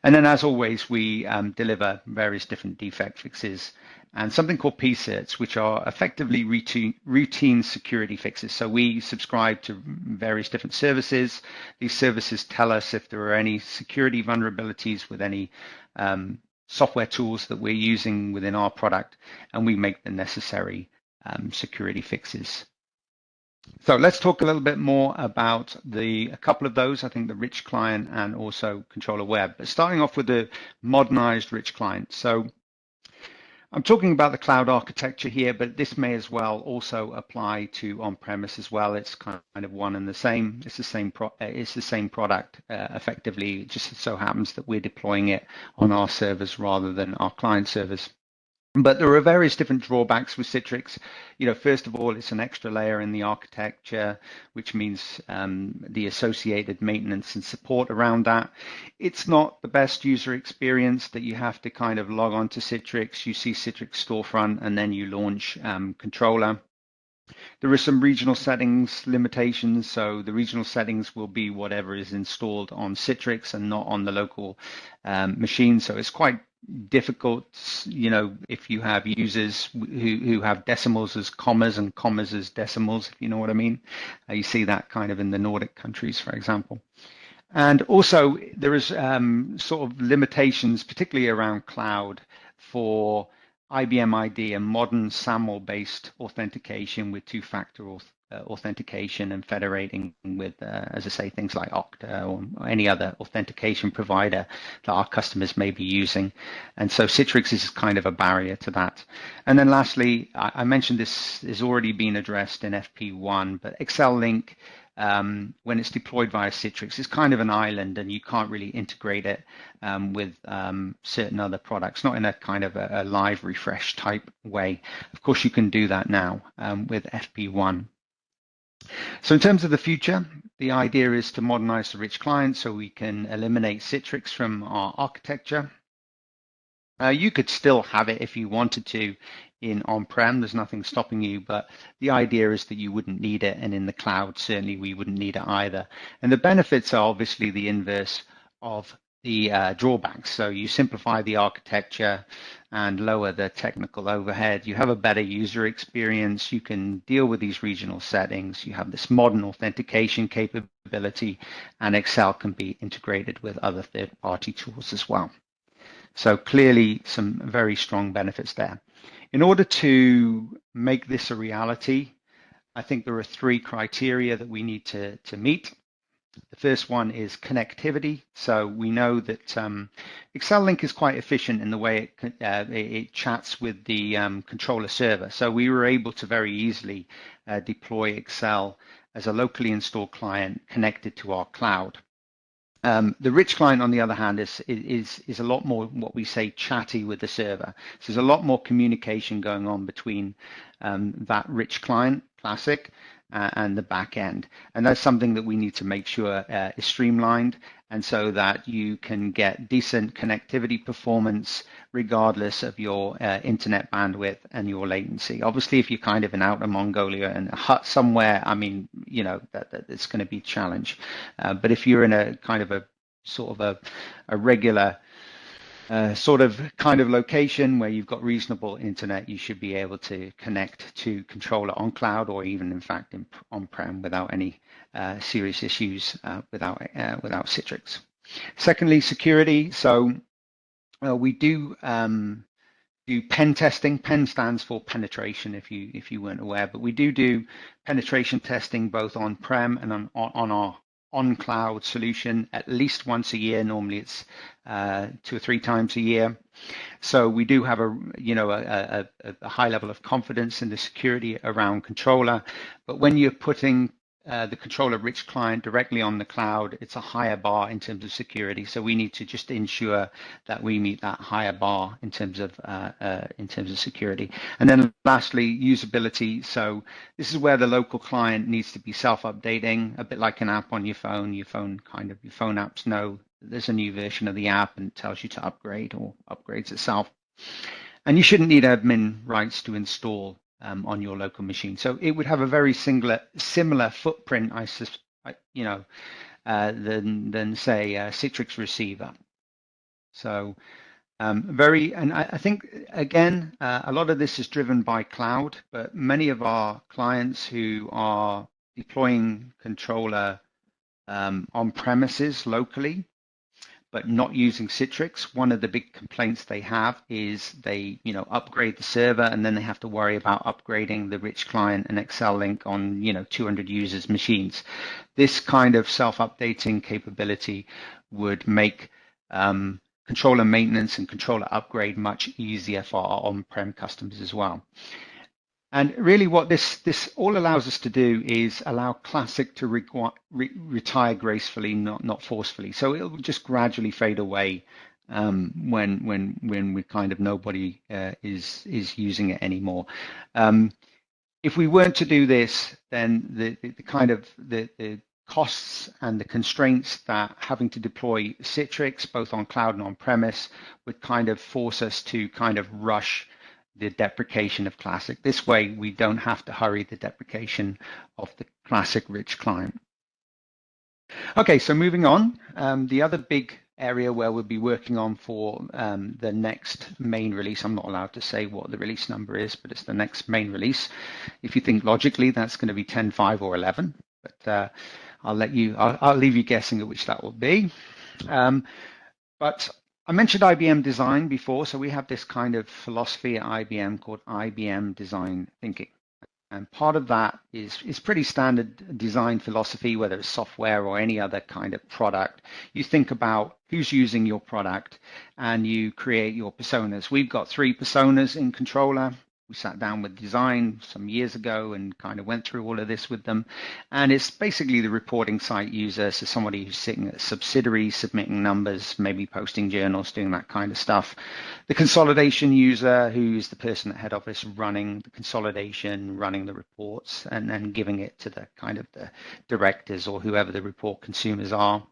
Speaker 2: And then, as always, we deliver various different defect fixes and something called PCerts, which are effectively routine security fixes. So we subscribe to various different services. These services tell us if there are any security vulnerabilities with any software tools that we're using within our product, and we make the necessary security fixes. So let's talk a little bit more about a couple of those, I think the rich client and also Controller Web. But starting off with the modernized rich client. So I'm talking about the cloud architecture here, but this may as well also apply to on-premise as well. It's kind of one and the same. It's the same product effectively. It just so happens that we're deploying it on our servers rather than our client servers. But there are various different drawbacks with Citrix. First of all, it's an extra layer in the architecture, which means the associated maintenance and support around that. It's not the best user experience that you have to kind of log on to Citrix. You see Citrix storefront and then you launch Controller. There are some regional settings limitations, so the regional settings will be whatever is installed on Citrix and not on the local machine. So it's quite difficult, if you have users who have decimals as commas and commas as decimals, if you know what I mean. You see that kind of in the Nordic countries, for example. And also there is sort of limitations, particularly around cloud, for IBM ID and modern SAML-based authentication with two-factor authentication and federating with, as I say, things like Okta or any other authentication provider that our customers may be using. And so Citrix is kind of a barrier to that. And then lastly, I mentioned this has already been addressed in FP1, but Excel Link, when it's deployed via Citrix, is kind of an island and you can't really integrate it with certain other products, not in a kind of a live refresh type way. Of course, you can do that now with FP1. So in terms of the future, the idea is to modernize the rich client so we can eliminate Citrix from our architecture. You could still have it if you wanted to in on-prem, there's nothing stopping you, but the idea is that you wouldn't need it, and in the cloud, certainly we wouldn't need it either. And the benefits are obviously the inverse of the drawbacks. So you simplify the architecture and lower the technical overhead. You have a better user experience. You can deal with these regional settings. You have this modern authentication capability, and Excel can be integrated with other third-party tools as well. So clearly some very strong benefits there. In order to make this a reality, I think there are three criteria that we need to meet. The first one is connectivity. So we know that Excel Link is quite efficient in the way it chats with the controller server. So we were able to very easily deploy Excel as a locally installed client connected to our cloud. The rich client, on the other hand, is a lot more what we say chatty with the server. So there's a lot more communication going on between that rich client, Classic, and the back end. And that's something that we need to make sure is streamlined, and so that you can get decent connectivity performance regardless of your internet bandwidth and your latency. Obviously, if you're kind of in outer Mongolia and a hut somewhere, I mean, you know, that it's going to be a challenge. But if you're in a kind of a sort of a regular sort of kind of location where you've got reasonable internet, you should be able to connect to controller on cloud, or even in fact on-prem, without any serious issues without Citrix. Secondly, security. So we do pen testing. Pen stands for penetration, if you weren't aware, but we do penetration testing both on-prem and on our on-cloud solution at least once a year. Normally it's 2 or 3 times a year. So we do have a high level of confidence in the security around controller. But when you're putting the controller-rich client directly on the cloud, it's a higher bar in terms of security. So we need to just ensure that we meet that higher bar in terms of security. And then lastly, usability. So this is where the local client needs to be self-updating, a bit like an app on your phone. Your phone apps know there's a new version of the app and tells you to upgrade, or upgrades itself. And you shouldn't need admin rights to install on your local machine. So it would have a very similar footprint, than say a Citrix receiver. So and I think, again, a lot of this is driven by cloud, but many of our clients who are deploying controller on premises locally, but not using Citrix, one of the big complaints they have is they, upgrade the server, and then they have to worry about upgrading the rich client and Excel link on, 200 users' machines. This kind of self-updating capability would make controller maintenance and controller upgrade much easier for our on-prem customers as well. And really what this all allows us to do is allow Classic to retire gracefully, not forcefully. So it will just gradually fade away when we kind of nobody is using it anymore. If we weren't to do this, then the costs and the constraints that having to deploy Citrix both on cloud and on premise would kind of force us to kind of rush the deprecation of Classic. This way, we don't have to hurry the deprecation of the Classic rich client. Okay, so moving on, the other big area where we'll be working on for the next main release, I'm not allowed to say what the release number is, but it's the next main release. If you think logically, that's going to be 10.5 or 11, but I'll leave you guessing at which that will be. But I mentioned IBM design before, so we have this kind of philosophy at IBM called IBM design thinking. And part of that is pretty standard design philosophy, whether it's software or any other kind of product. You think about who's using your product and you create your personas. We've got 3 personas in Controller. We sat down with design some years ago and kind of went through all of this with them. And it's basically the reporting site user, so somebody who's sitting at a subsidiary, submitting numbers, maybe posting journals, doing that kind of stuff. The consolidation user, who's the person at head office running the consolidation, running the reports, and then giving it to the kind of the directors or whoever the report consumers are.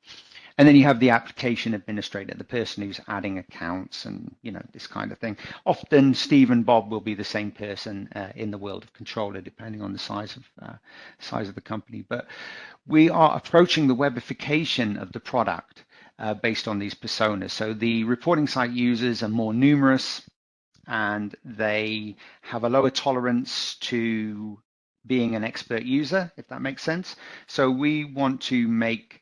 Speaker 2: And then you have the application administrator, the person who's adding accounts and, this kind of thing. Often Steve and Bob will be the same person in the world of Controller, depending on the size of the company. But we are approaching the webification of the product based on these personas. So the reporting site users are more numerous, and they have a lower tolerance to being an expert user, if that makes sense. So we want to make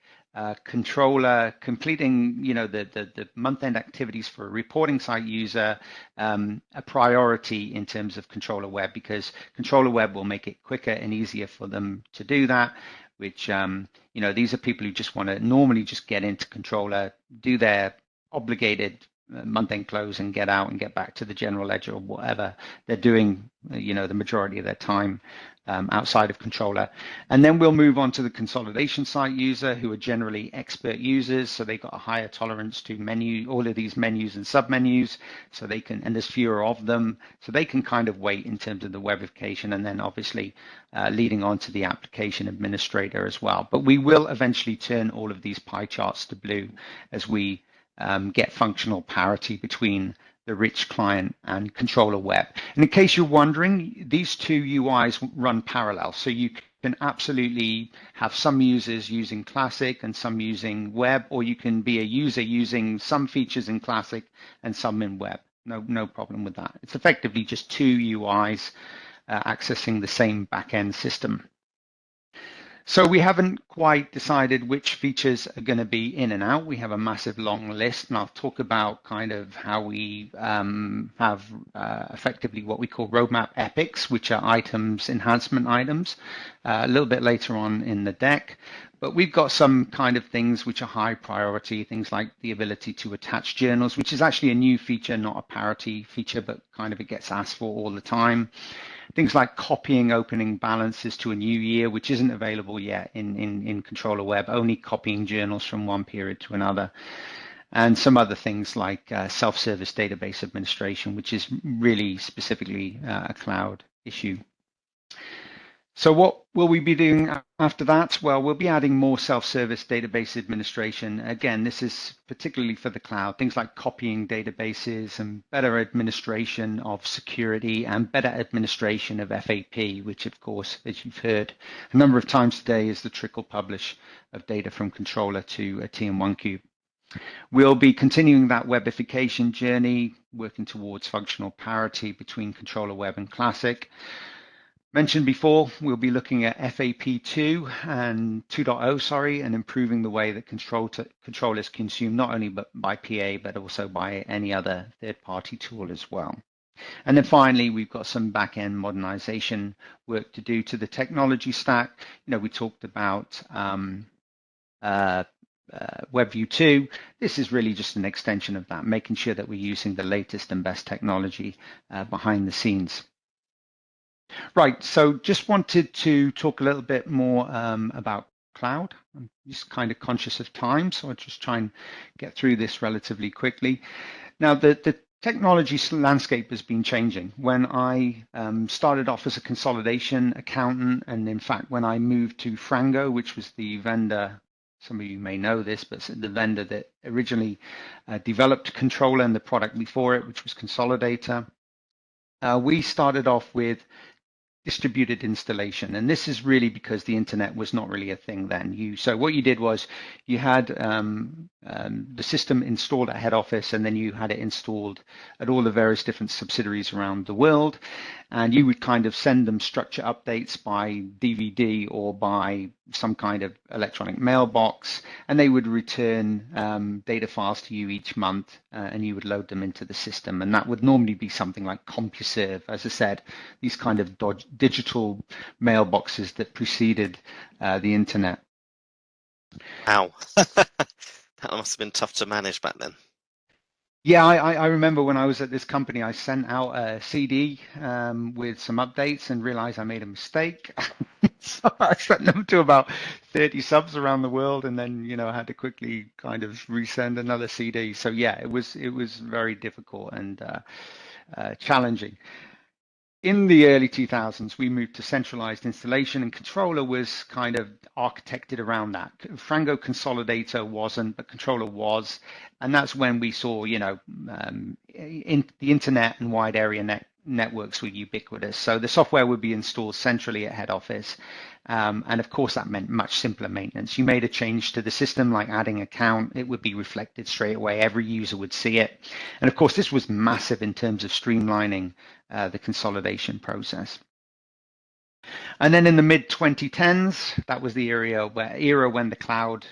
Speaker 2: Controller completing, the month-end activities for a reporting site user a priority in terms of Controller Web, because Controller Web will make it quicker and easier for them to do that. Which these are people who just want to normally just get into Controller, do their obligated month-end close and get out and get back to the general ledger or whatever they're doing, the majority of their time outside of controller. And then we'll move on to the consolidation site user, who are generally expert users, so they've got a higher tolerance to all of these menus and submenus, so they can, and there's fewer of them, so they can kind of wait in terms of the webification, and then obviously leading on to the application administrator as well. But we will eventually turn all of these pie charts to blue as we get functional parity between the rich client and controller web. And in case you're wondering, these two UIs run parallel. So you can absolutely have some users using Classic and some using web, or you can be a user using some features in Classic and some in web. No problem with that. It's effectively just two UIs accessing the same back-end system. So we haven't quite decided which features are going to be in and out. We have a massive long list, and I'll talk about kind of how we have effectively what we call roadmap epics, which are enhancement items, a little bit later on in the deck. But we've got some kind of things which are high priority, things like the ability to attach journals, which is actually a new feature, not a parity feature, but kind of it gets asked for all the time. Things like copying opening balances to a new year, which isn't available yet in Controller Web, only copying journals from one period to another. And some other things like self-service database administration, which is really specifically a cloud issue. So what will we be doing after that? Well, we'll be adding more self-service database administration. Again, this is particularly for the cloud, things like copying databases and better administration of security and better administration of FAP, which of course, as you've heard a number of times today, is the trickle publish of data from controller to a TM1 cube. We'll be continuing that webification journey, working towards functional parity between controller web and classic. Mentioned before, we'll be looking at FAP2 and 2.0, and improving the way that control is consumed not only by PA, but also by any other third-party tool as well. And then finally, we've got some back-end modernization work to do to the technology stack. We talked about WebView 2. This is really just an extension of that, making sure that we're using the latest and best technology behind the scenes. Right, so just wanted to talk a little bit more about cloud. I'm just kind of conscious of time, so I'll just try and get through this relatively quickly. Now, the technology landscape has been changing. When I started off as a consolidation accountant, and in fact, when I moved to Frango, which was the vendor, some of you may know this, but the vendor that originally developed Controller and the product before it, which was Consolidator, we started off with distributed installation, and this is really because the internet was not really a thing then. So what you did was you had the system installed at head office, and then you had it installed at all the various different subsidiaries around the world, and you would kind of send them structure updates by DVD or by some kind of electronic mailbox, and they would return data files to you each month, and you would load them into the system. And that would normally be something like CompuServe, as I said, these kind of digital mailboxes that preceded the internet.
Speaker 1: Wow. That must have been tough to manage back then.
Speaker 2: Yeah, I remember when I was at this company, I sent out a CD with some updates and realized I made a mistake. So I sent them to about 30 subs around the world, and then I had to quickly kind of resend another CD. So yeah, it was very difficult and challenging. In the early 2000s, we moved to centralized installation, and Controller was kind of architected around that. Frango Consolidator wasn't, but Controller was. And that's when we saw, the internet and wide area networks were ubiquitous. So the software would be installed centrally at head office. And of course, that meant much simpler maintenance. You made a change to the system, like adding account, it would be reflected straight away. Every user would see it. And of course, this was massive in terms of streamlining the consolidation process. And then in the mid 2010s, that was the era when the cloud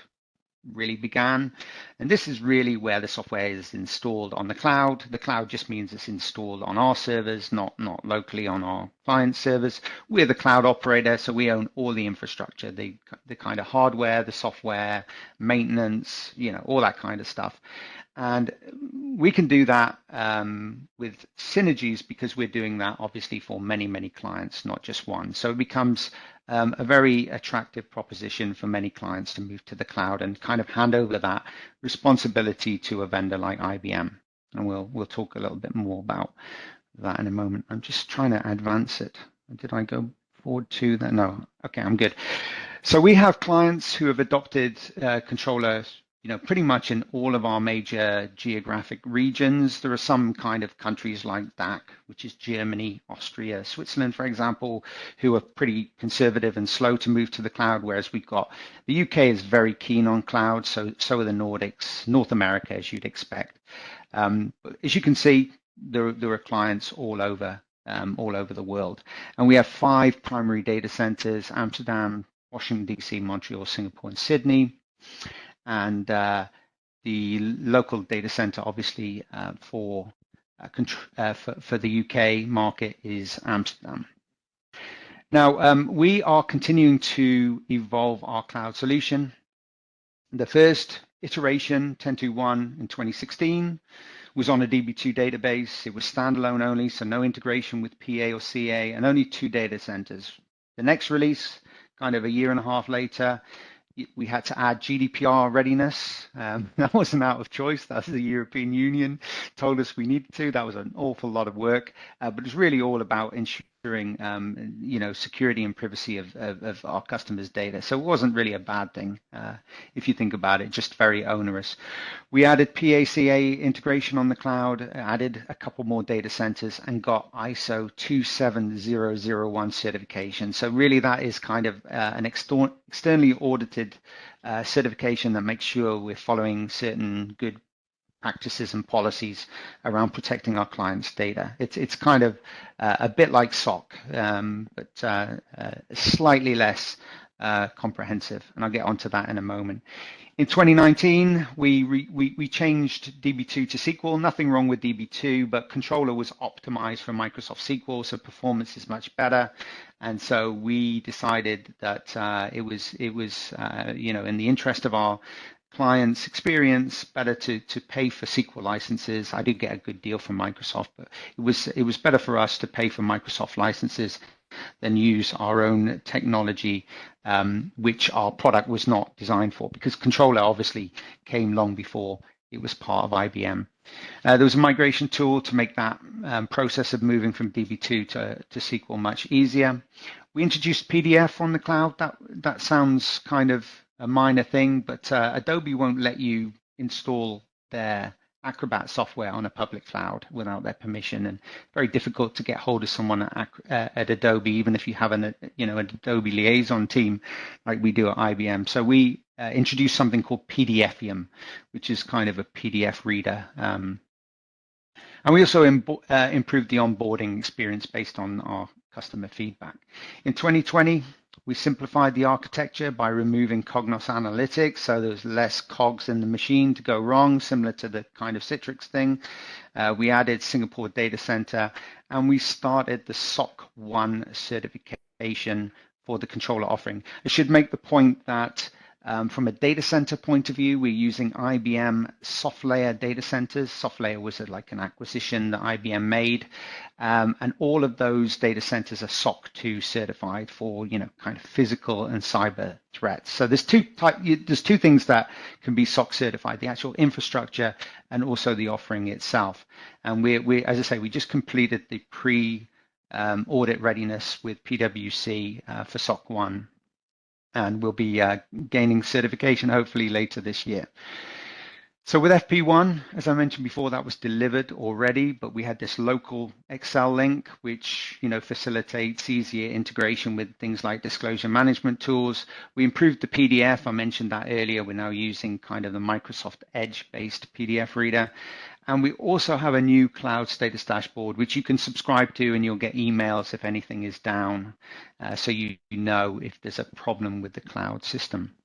Speaker 2: really began. And this is really where the software is installed on the cloud. The cloud just means it's installed on our servers, not locally on our client servers. We're the cloud operator, so we own all the infrastructure, the kind of hardware, the software, maintenance, all that kind of stuff. And we can do that with synergies because we're doing that obviously for many, many clients, not just one. So it becomes a very attractive proposition for many clients to move to the cloud and kind of hand over that responsibility to a vendor like IBM. And we'll talk a little bit more about that in a moment. I'm just trying to advance it. Did I go forward to that? No. Okay, I'm good. So we have clients who have adopted controller, pretty much in all of our major geographic regions. There are some kind of countries like DAC, which is Germany, Austria, Switzerland, for example, who are pretty conservative and slow to move to the cloud, whereas we've got the UK is very keen on cloud, so are the Nordics, North America, as you'd expect. But as you can see, there are clients all over the world. And we have 5 primary data centers: Amsterdam, Washington, D.C., Montreal, Singapore, and Sydney. And the local data center, obviously, for the UK market is Amsterdam. Now, we are continuing to evolve our cloud solution. The first iteration, 10.2.1 in 2016, was on a DB2 database. It was standalone only, so no integration with PA or CA, and only 2 data centers. The next release, kind of a year and a half later, we had to add GDPR readiness. That wasn't out of choice. That's the European Union told us we needed to. That was an awful lot of work, but it's really all about ensuring security and privacy of our customers' data. So it wasn't really a bad thing if you think about it, just very onerous. We added PACA integration on the cloud, added a couple more data centers, and got ISO 27001 certification. So really that is kind of an externally audited certification that makes sure we're following certain good practices and policies around protecting our clients' data. It's kind of a bit like SOC, but slightly less comprehensive, and I'll get onto that in a moment. In 2019, we changed DB2 to SQL. Nothing wrong with DB2, but Controller was optimized for Microsoft SQL, so performance is much better. And so we decided that it was in the interest of our clients' experience, better to pay for SQL licenses. I did get a good deal from Microsoft, but it was better for us to pay for Microsoft licenses than use our own technology, which our product was not designed for, because Controller obviously came long before it was part of IBM. There was a migration tool to make that process of moving from DB2 to SQL much easier. We introduced PDF on the cloud. That sounds kind of a minor thing, but Adobe won't let you install their Acrobat software on a public cloud without their permission, and very difficult to get hold of someone at Adobe, even if you have an Adobe liaison team like we do at IBM. So we introduced something called PDFium, which is kind of a PDF reader. And we also improved the onboarding experience based on our customer feedback. In 2020, we simplified the architecture by removing Cognos Analytics, so there's less cogs in the machine to go wrong, similar to the kind of Citrix thing. We added Singapore Data Center, and we started the SOC 1 certification for the controller offering. I should make the point that from a data center point of view, we're using IBM SoftLayer data centers. SoftLayer was like an acquisition that IBM made, and all of those data centers are SOC 2 certified for kind of physical and cyber threats. So there's two things that can be SOC certified: the actual infrastructure and also the offering itself. And we as I say, we just completed the pre-audit readiness with PwC for SOC 1. And we'll be gaining certification hopefully later this year. So with FP1, as I mentioned before, that was delivered already, but we had this local Excel link, which facilitates easier integration with things like disclosure management tools. We improved the PDF. I mentioned that earlier. We're now using kind of the Microsoft Edge-based PDF reader. And we also have a new cloud status dashboard, which you can subscribe to, and you'll get emails if anything is down, so you know if there's a problem with the cloud system.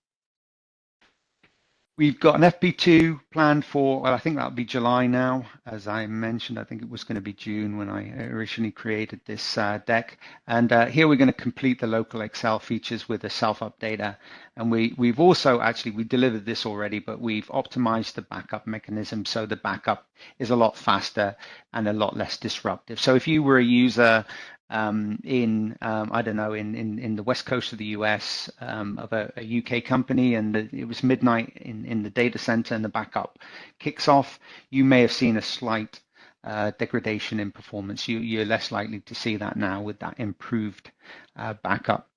Speaker 2: We've got an FP2 planned for, well, I think that'll be July now. As I mentioned, I think it was going to be June when I originally created this deck. And here we're going to complete the local Excel features with a self-updater. And we've also we delivered this already, but we've optimized the backup mechanism so the backup is a lot faster and a lot less disruptive. So if you were a user I don't know, in the west coast of the US of a UK company, and it was midnight in the data center and the backup kicks off, you may have seen a slight degradation in performance. You're less likely to see that now with that improved backup.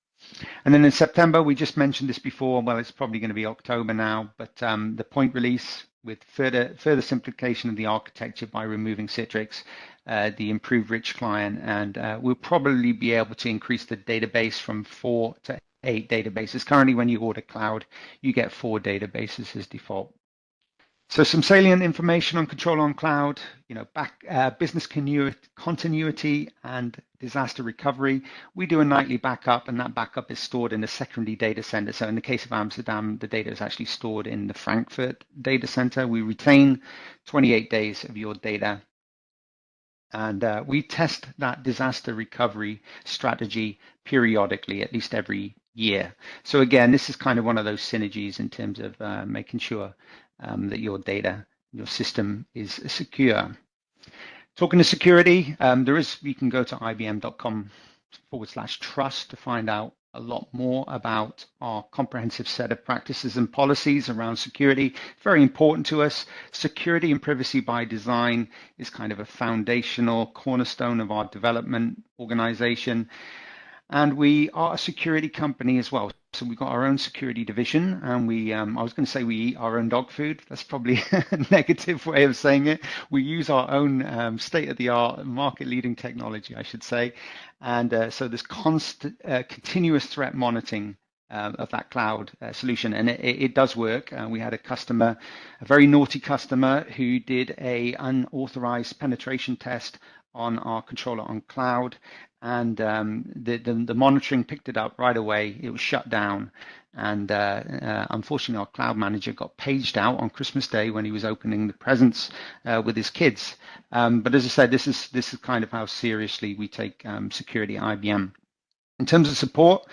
Speaker 2: And then in September, we just mentioned this before, well, it's probably going to be October now, but the point release with further simplification of the architecture by removing Citrix, the improved rich client, and we'll probably be able to increase the database from 4 to 8 databases. Currently, when you order cloud, you get 4 databases as default. So some salient information on Controller on Cloud, business continuity and disaster recovery. We do a nightly backup, and that backup is stored in a secondary data center. So in the case of Amsterdam, the data is actually stored in the Frankfurt data center. We retain 28 days of your data. And we test that disaster recovery strategy periodically, at least every year. So again, this is kind of one of those synergies in terms of making sure that your data, your system is secure. Talking to security, you can go to ibm.com/trust to find out a lot more about our comprehensive set of practices and policies around security. It's very important to us. Security and privacy by design is kind of a foundational cornerstone of our development organization. And we are a security company as well. So we've got our own security division, and I was going to say we eat our own dog food. That's probably a negative way of saying it. We use our own state-of-the-art, market-leading technology, I should say. And so there's constant, continuous threat monitoring of that cloud solution, and it does work. We had a customer, a very naughty customer, who did a unauthorized penetration test on our controller on cloud, and the monitoring picked it up right away. It was shut down, and unfortunately, our cloud manager got paged out on Christmas Day when he was opening the presents with his kids. But as I said, this is kind of how seriously we take security at IBM. In terms of support,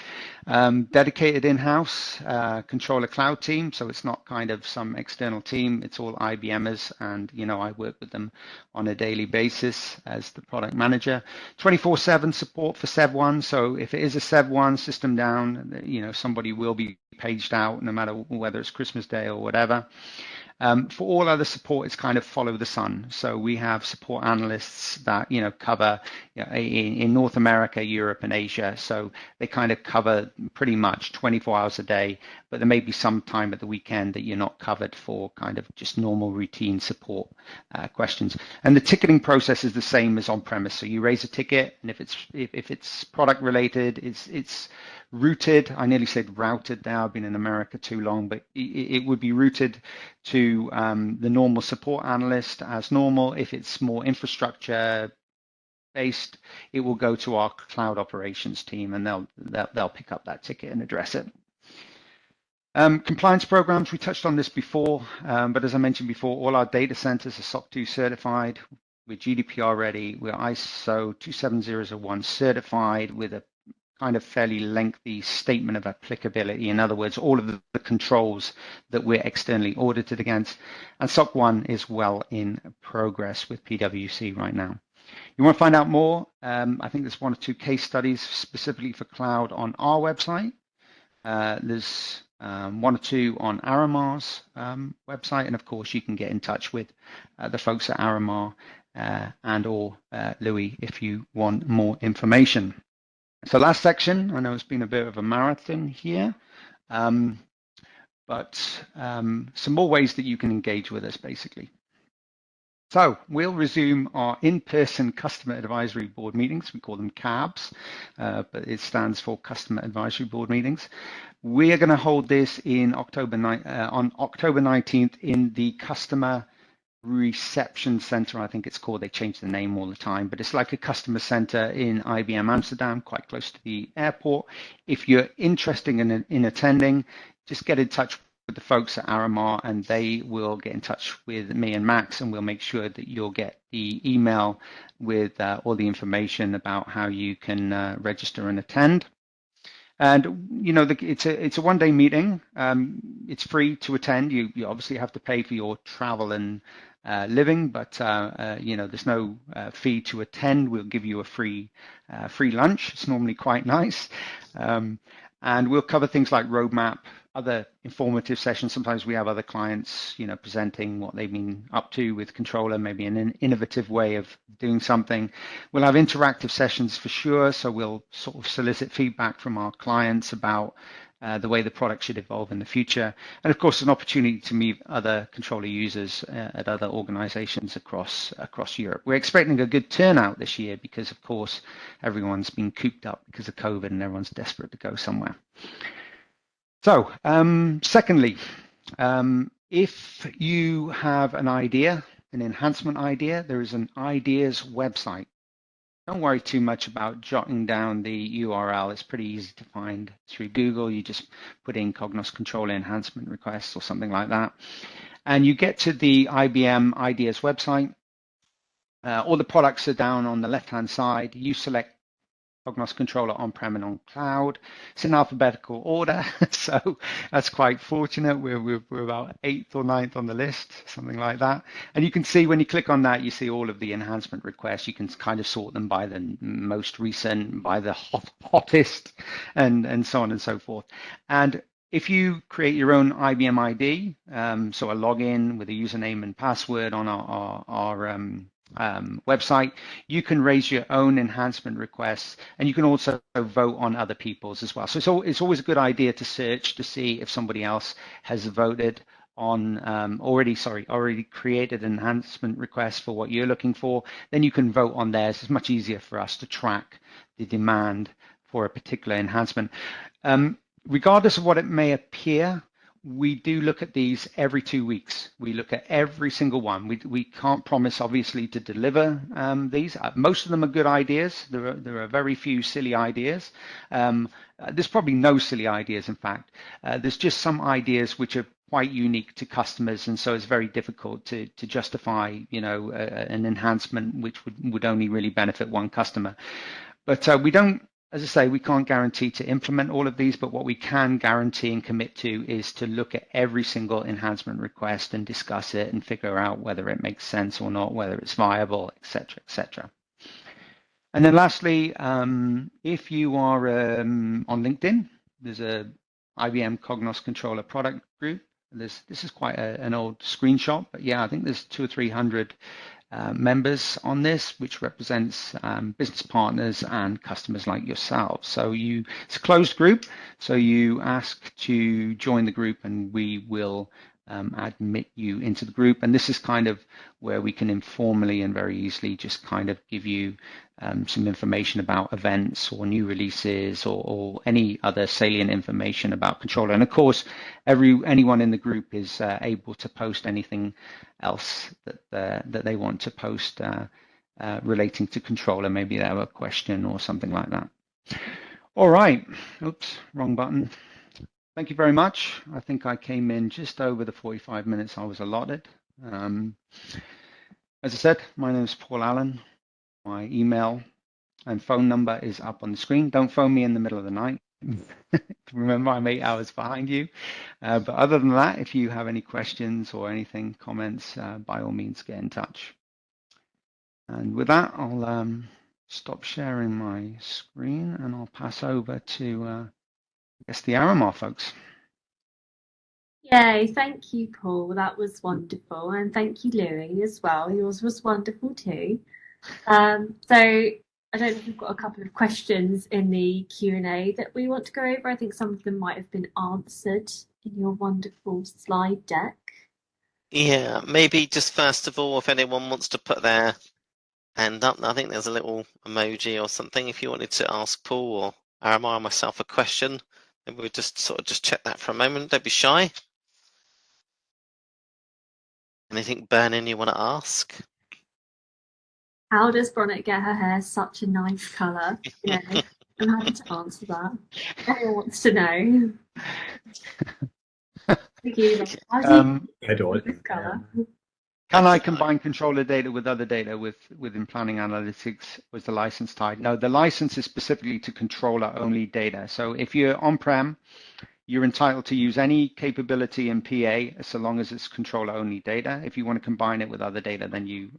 Speaker 2: dedicated in-house controller cloud team, so it's not kind of some external team, it's all IBMers, and I work with them on a daily basis as the product manager. 24/7 support for Sev1, so if it is a Sev1 system down, somebody will be paged out no matter whether it's Christmas Day or whatever. For all other support, it's kind of follow the sun. So we have support analysts that cover in North America, Europe, and Asia. So they kind of cover pretty much 24 hours a day, but there may be some time at the weekend that you're not covered for kind of just normal routine support questions. And the ticketing process is the same as on-premise. So you raise a ticket, and if it's product related, it's routed. I nearly said routed now. I've been in America too long, but it would be routed to the normal support analyst as normal. If it's more infrastructure based, it will go to our cloud operations team, and they'll pick up that ticket and address it. Compliance programs, we touched on this before, but as I mentioned before, all our data centers are SOC 2 certified. We're GDPR ready. We're ISO 27001 certified with a kind of fairly lengthy statement of applicability. In other words, all of the controls that we're externally audited against. And SOC 1 is well in progress with PwC right now. You want to find out more? I think there's 1 or 2 case studies specifically for cloud on our website. There's 1 or 2 on Aramar's website. And of course, you can get in touch with the folks at Aramar and or Louis if you want more information. So last section, I know it's been a bit of a marathon here, but some more ways that you can engage with us, basically. So we'll resume our in-person customer advisory board meetings. We call them CABs, but it stands for Customer Advisory Board Meetings. We are going to hold this on October 19th in the Customer Reception Center, I think it's called. They change the name all the time, but it's like a customer center in IBM Amsterdam, quite close to the airport. If you're interested in attending, just get in touch with the folks at Aramar, and they will get in touch with me and Max, and we'll make sure that you'll get the email with all the information about how you can register and attend. And it's a one-day meeting. It's free to attend. You obviously have to pay for your travel and living, but there's no fee to attend. We'll give you a free lunch. It's normally quite nice, and we'll cover things like roadmap, other informative sessions. Sometimes we have other clients, presenting what they've been up to with controller, maybe an innovative way of doing something. We'll have interactive sessions for sure. So we'll sort of solicit feedback from our clients about the way the product should evolve in the future. And of course, an opportunity to meet other controller users at other organizations across Europe. We're expecting a good turnout this year because, of course, everyone's been cooped up because of COVID and everyone's desperate to go somewhere. So, secondly, if you have an idea, an enhancement idea, there is an ideas website. Don't worry too much about jotting down the URL. It's pretty easy to find through Google. You just put in Cognos Controller enhancement requests or something like that. And you get to the IBM ideas website. All the products are down on the left-hand side. You select Cognos Controller on-prem and on cloud. It's in alphabetical order, so that's quite fortunate. We're about 8th or 9th on the list, something like that. And you can see when you click on that, you see all of the enhancement requests. You can kind of sort them by the most recent, by the hottest, and so on and so forth. And if you create your own IBM ID, so a login with a username and password on our website, you can raise your own enhancement requests, and you can also vote on other people's as well. So it's always a good idea to search to see if somebody else has voted on already created enhancement requests for what you're looking for. Then you can vote on theirs. It's much easier for us to track the demand for a particular enhancement. Regardless of what it may appear, we do look at these every 2 weeks. We look at every single one. We can't promise, obviously, to deliver these. Most of them are good ideas. There are very few silly ideas. There's probably no silly ideas, in fact. There's just some ideas which are quite unique to customers, and so it's very difficult to justify, an enhancement which would only really benefit one customer. But we don't. As I say, we can't guarantee to implement all of these, but what we can guarantee and commit to is to look at every single enhancement request and discuss it and figure out whether it makes sense or not, whether it's viable, etc., etc. And then lastly, if you are on LinkedIn, there's a IBM Cognos Controller product group. This is quite an old screenshot, but yeah, I think there's 200 or 300 members on this, which represents business partners and customers like yourselves. So it's a closed group, so you ask to join the group and we will admit you into the group. And this is kind of where we can informally and very easily just kind of give you some information about events or new releases or any other salient information about controller. And of course, anyone in the group is able to post anything else that they want to post relating to controller. Maybe they have a question or something like that. All right. Oops, wrong button. Thank you very much. I think I came in just over the 45 minutes I was allotted. As I said, my name is Paul Allen. My email and phone number is up on the screen. Don't phone me in the middle of the night. Remember, I'm 8 hours behind you. But other than that, if you have any questions or anything, comments, by all means, get in touch. And with that, I'll stop sharing my screen and I'll pass over to, I guess, the Aramar folks.
Speaker 3: Yay, thank you, Paul. That was wonderful. And thank you, Louis, as well. Yours was wonderful too. So I don't know if we've got a couple of questions in the Q&A that we want to go over. I think some of them might have been answered in your wonderful slide deck.
Speaker 1: Yeah, maybe just first of all, if anyone wants to put their hand up, I think there's a little emoji or something. If you wanted to ask Paul or Aramar or myself a question, then we'll just check that for a moment. Don't be shy. Anything burning you want to ask?
Speaker 3: How does Bronnet get her hair such a nice colour? You know, I'm happy to answer that. Everyone wants to know. Thank you. How do you this color?
Speaker 2: Can I combine controller data with other data within planning analytics? Was the license tied? No, the license is specifically to controller only data. So if you're on-prem, you're entitled to use any capability in PA so long as it's controller only data. If you want to combine it with other data, then you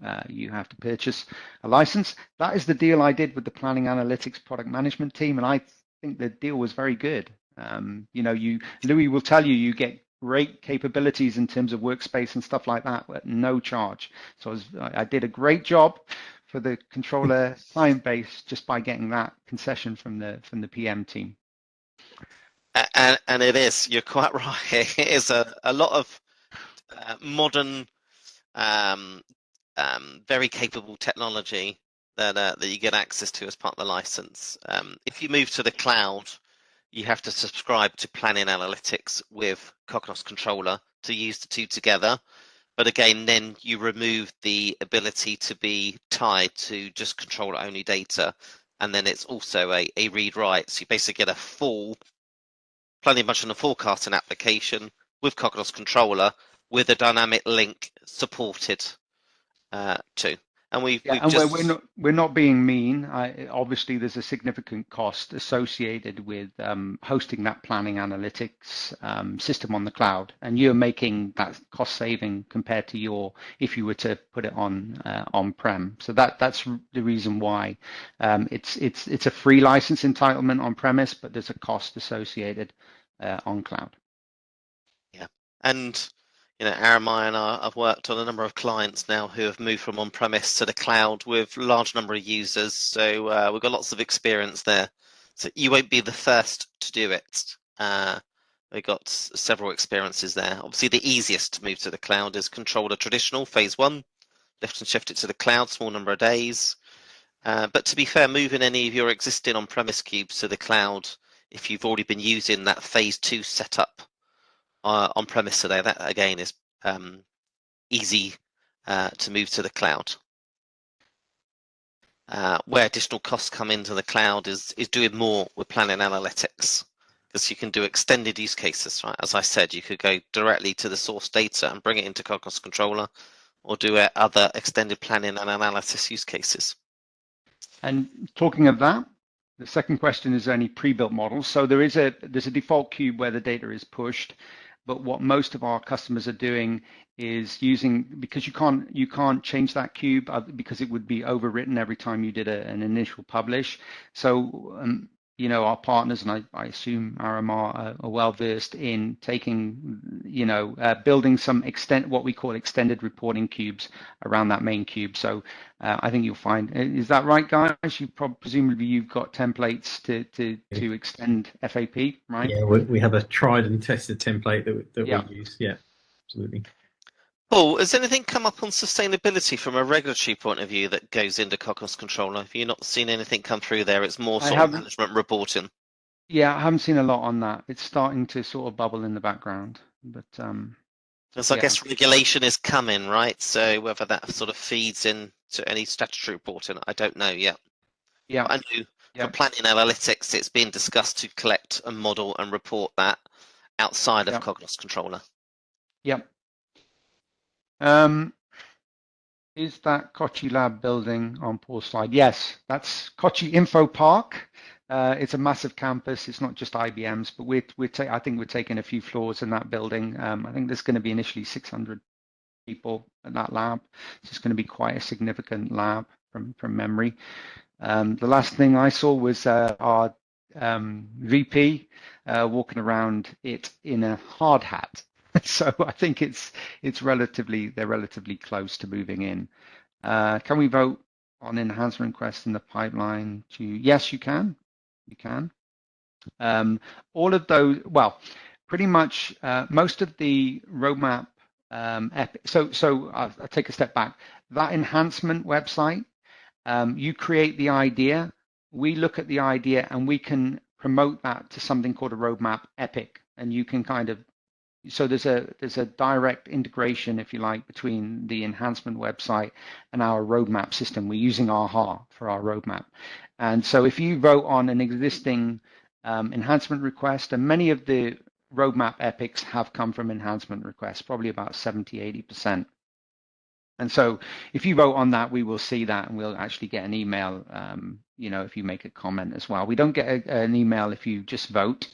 Speaker 2: have to purchase a license. That is the deal I did with the planning analytics product management team, and I think the deal was very good. Louis will tell you get great capabilities in terms of workspace and stuff like that at no charge. So I did a great job for the controller client base just by getting that concession from the PM team.
Speaker 1: And it is, you're quite right. It is a lot of modern, very capable technology that you get access to as part of the license. If you move to the cloud, you have to subscribe to planning analytics with Cognos Controller to use the two together. But again, then you remove the ability to be tied to just controller only data. And then it's also a read-write. So you basically get a full planning budget and forecasting application with Cognos Controller with a dynamic link supported too. And
Speaker 2: we're not being mean. Obviously, there's a significant cost associated with hosting that planning analytics system on the cloud, and you're making that cost saving compared to if you were to put it on-prem. So that's the reason why it's a free license entitlement on premise, but there's a cost associated on cloud.
Speaker 1: Yeah, and Aramar and I've worked on a number of clients now who have moved from on-premise to the cloud with a large number of users. So we've got lots of experience there. So you won't be the first to do it. We've got several experiences there. Obviously, the easiest to move to the cloud is controller traditional, phase 1. Lift and shift it to the cloud, small number of days. But to be fair, moving any of your existing on-premise cubes to the cloud, if you've already been using that phase 2 setup on premise today, that again is easy to move to the cloud. Where additional costs come into the cloud is doing more with planning analytics, because you can do extended use cases, right? As I said, you could go directly to the source data and bring it into Cognos Controller, or do other extended planning and analysis use cases.
Speaker 2: And talking of that, the second question is any pre-built models. So there's a default cube where the data is pushed. But what most of our customers are doing is because you can't change that cube because it would be overwritten every time you did an initial publish. So our partners, and I assume Aramar are well versed in taking, building some what we call extended reporting cubes around that main cube. So I think you'll find, is that right, guys? Presumably you've got templates to extend FAP, right?
Speaker 4: Yeah, we have a tried and tested template that we use. Yeah, absolutely.
Speaker 1: Paul, has anything come up on sustainability from a regulatory point of view that goes into Cognos Controller? Have you not seen anything come through there? It's more sort of management reporting.
Speaker 2: Yeah, I haven't seen a lot on that. It's starting to sort of bubble in the background, but
Speaker 1: I guess regulation is coming, right? So whether that sort of feeds into any statutory reporting, I don't know yet.
Speaker 2: Yeah.
Speaker 1: But I know for planning analytics, it's being discussed to collect and model and report that outside of Cognos Controller.
Speaker 2: Yep. Is that Kochi Lab building on Paul's slide? Yes, that's Kochi Info Park. It's a massive campus. It's not just IBM's, but I think we're taking a few floors in that building. I think there's going to be initially 600 people in that lab. So it's going to be quite a significant lab from memory. The last thing I saw was our VP walking around it in a hard hat. So I think they're relatively close to moving in. Can we vote on enhancement requests in the pipeline? Yes, you can. You can. All of those, well, pretty much most of the roadmap. So I'll take a step back. That enhancement website, you create the idea. We look at the idea and we can promote that to something called a roadmap epic, and you can kind of. So there's a direct integration, if you like, between the enhancement website and our roadmap system. We're using AHA for our roadmap. And so if you vote on an existing enhancement request, and many of the roadmap epics have come from enhancement requests, probably about 70–80%. And so if you vote on that, we will see that, and we'll actually get an email, if you make a comment as well. We don't get an email if you just vote,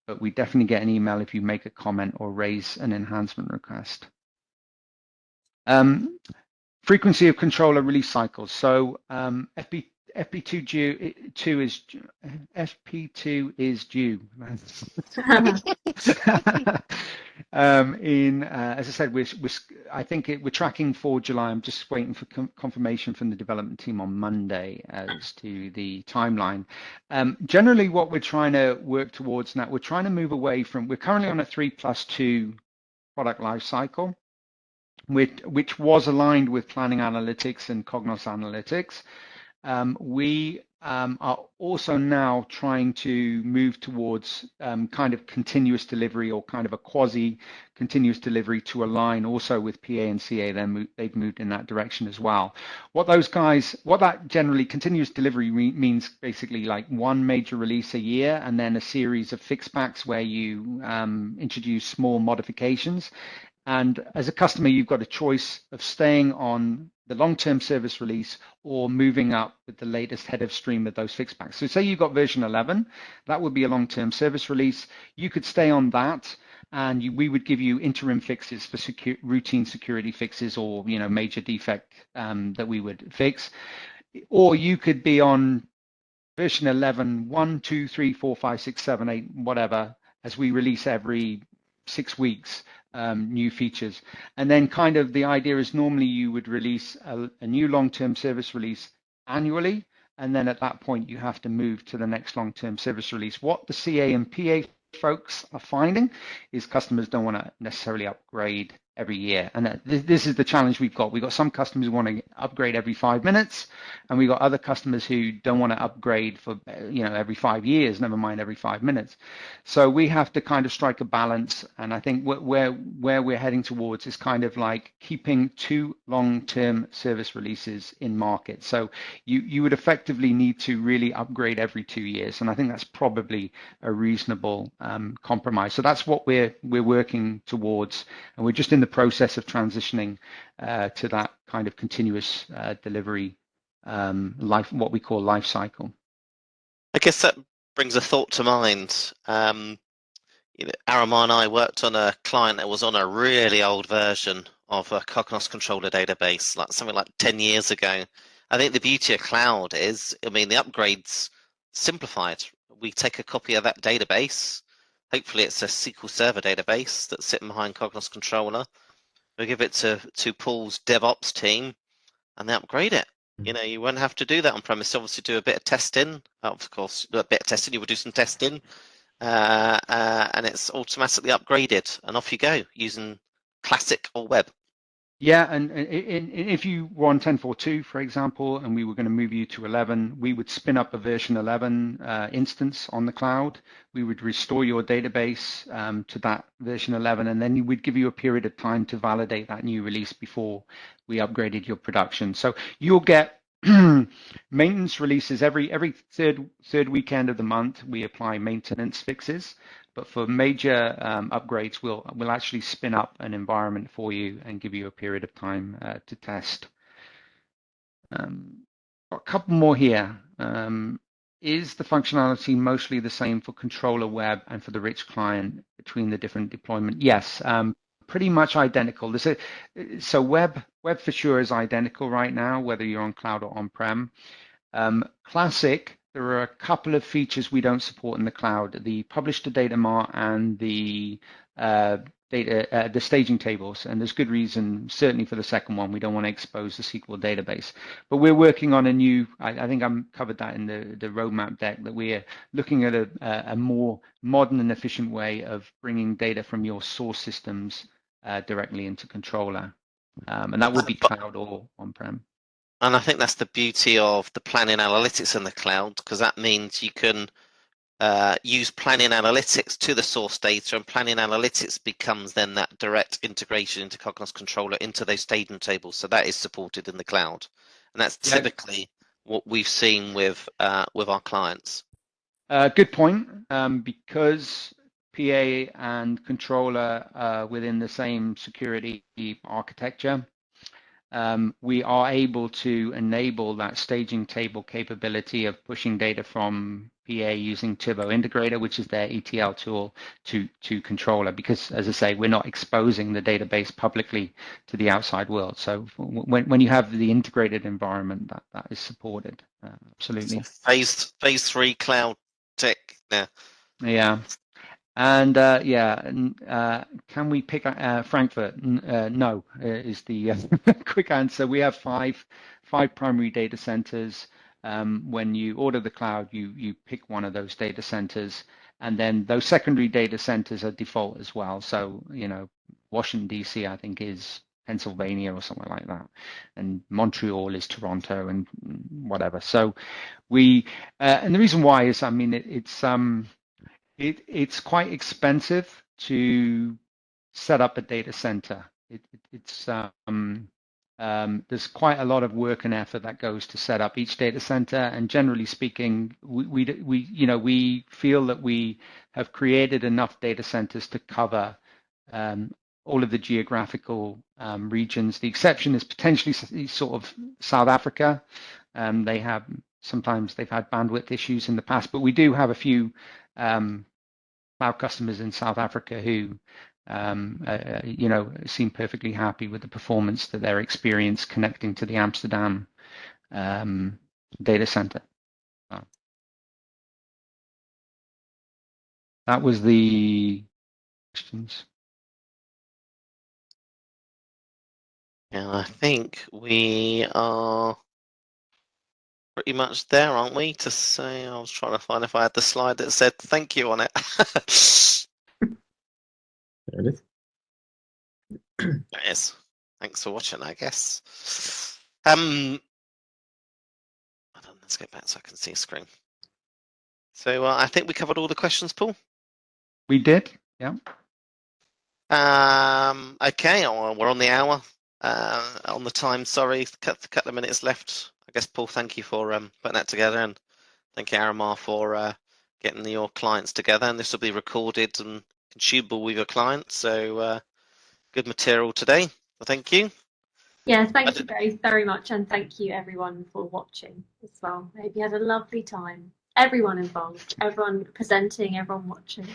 Speaker 2: but we definitely get an email if you make a comment or raise an enhancement request. Frequency of controller release cycles. So FP2 is due. As I said, I think we're tracking for July. I'm just waiting for confirmation from the development team on Monday as to the timeline. Generally, what we're trying to work towards now, we're trying to move away from. We're currently on a 3+2 product life cycle, which was aligned with planning analytics and Cognos analytics. We are also now trying to move towards kind of continuous delivery, or kind of a quasi-continuous delivery, to align also with PA and CA. They've moved in that direction as well. What that generally continuous delivery means, basically like one major release a year, and then a series of fix packs where you introduce small modifications. And as a customer, you've got a choice of staying on the long-term service release or moving up with the latest head of stream of those fix packs. So say you've got version 11, that would be a long-term service release. You could stay on that, and we would give you interim fixes for routine security fixes, or major defect that we would fix. Or you could be on version 11, 1, 2, 3, 4, 5, 6, 7, 8, whatever, as we release every 6 weeks. New features. And then kind of the idea is normally you would release a new long-term service release annually, and then at that point you have to move to the next long-term service release. What the CA and PA folks are finding is customers don't want to necessarily upgrade every year, and this is the challenge we've got. We've got some customers who want to upgrade every 5 minutes, and we've got other customers who don't want to upgrade for every 5 years, never mind every 5 minutes. So we have to kind of strike a balance, and I think where we're heading towards is kind of like keeping 2 long-term service releases in market. So you would effectively need to really upgrade every 2 years, and I think that's probably a reasonable compromise. So that's what we're working towards, and we're just in the process of transitioning to that kind of continuous delivery what we call life cycle.
Speaker 1: I guess that brings a thought to mind. Aramar and I worked on a client that was on a really old version of a Cognos Controller database, something like 10 years ago. I think the beauty of cloud is, the upgrades simplified. We take a copy of that database. Hopefully it's a SQL Server database that's sitting behind Cognos Controller. We give it to Paul's DevOps team, and they upgrade it. You won't have to do that on premise. Obviously, do a bit of testing. Of course, do a bit of testing. You will do some testing, and it's automatically upgraded, and off you go using classic or web.
Speaker 2: Yeah, and if you were on 10.4.2, for example, and we were going to move you to 11, we would spin up a version 11 instance on the cloud. We would restore your database to that version 11, and then we'd give you a period of time to validate that new release before we upgraded your production. So you'll get maintenance releases every third weekend of the month. We apply maintenance fixes. But for major upgrades, we'll actually spin up an environment for you and give you a period of time to test. A couple more here. Is the functionality mostly the same for controller web and for the rich client between the different deployment? Yes, pretty much identical. So web for sure is identical right now, whether you're on cloud or on-prem. Classic. There are a couple of features we don't support in the cloud: the publish to data mart and the staging tables. And there's good reason, certainly for the second one. We don't want to expose the SQL database. But we're working on a new. I think I covered that in the roadmap deck, that we're looking at a more modern and efficient way of bringing data from your source systems directly into controller, and that would be cloud or on-prem.
Speaker 1: And I think that's the beauty of the planning analytics in the cloud, because that means you can use planning analytics to the source data, and planning analytics becomes then that direct integration into Cognos Controller into those staging tables. So that is supported in the cloud, and that's typically what we've seen with our clients.
Speaker 2: Good point, because PA and controller within the same security architecture. We are able to enable that staging table capability of pushing data from PA using Turbo Integrator, which is their ETL tool, to controller, because, as I say, we're not exposing the database publicly to the outside world. So when you have the integrated environment, that is supported. Absolutely.
Speaker 1: Phase 3 cloud tech. Yeah.
Speaker 2: Yeah. And can we pick Frankfurt? No, is the quick answer. We have five primary data centers. When you order the cloud, you pick one of those data centers, and then those secondary data centers are default as well. So, Washington, D.C., I think, is Pennsylvania or something like that, and Montreal is Toronto, and whatever. So and the reason why is, I mean, it's quite expensive to set up a data center. There's quite a lot of work and effort that goes to set up each data center, and generally speaking, we feel that we have created enough data centers to cover all of the geographical regions. The exception is potentially sort of South Africa. Sometimes they've had bandwidth issues in the past, but we do have a few cloud customers in South Africa who seem perfectly happy with the performance that they're experiencing connecting to the Amsterdam data center. That was the questions.
Speaker 1: Yeah, I think we are pretty much there, aren't we? To say, I was trying to find if I had the slide that said thank you on it.
Speaker 4: There it is.
Speaker 1: There it is. Thanks for watching, I guess. Let's go back so I can see a screen. So I think we covered all the questions, Paul.
Speaker 2: We did, yeah.
Speaker 1: Okay, we're on the hour. On the time, sorry, cut the minutes left. I guess, Paul, thank you for putting that together, and thank you, Aramar, for getting your clients together. And this will be recorded and consumable with your clients. So good material today. So thank you.
Speaker 3: Yeah, thank you very, very much, and thank you everyone for watching as well. I hope you had a lovely time. Everyone involved, everyone presenting, everyone watching.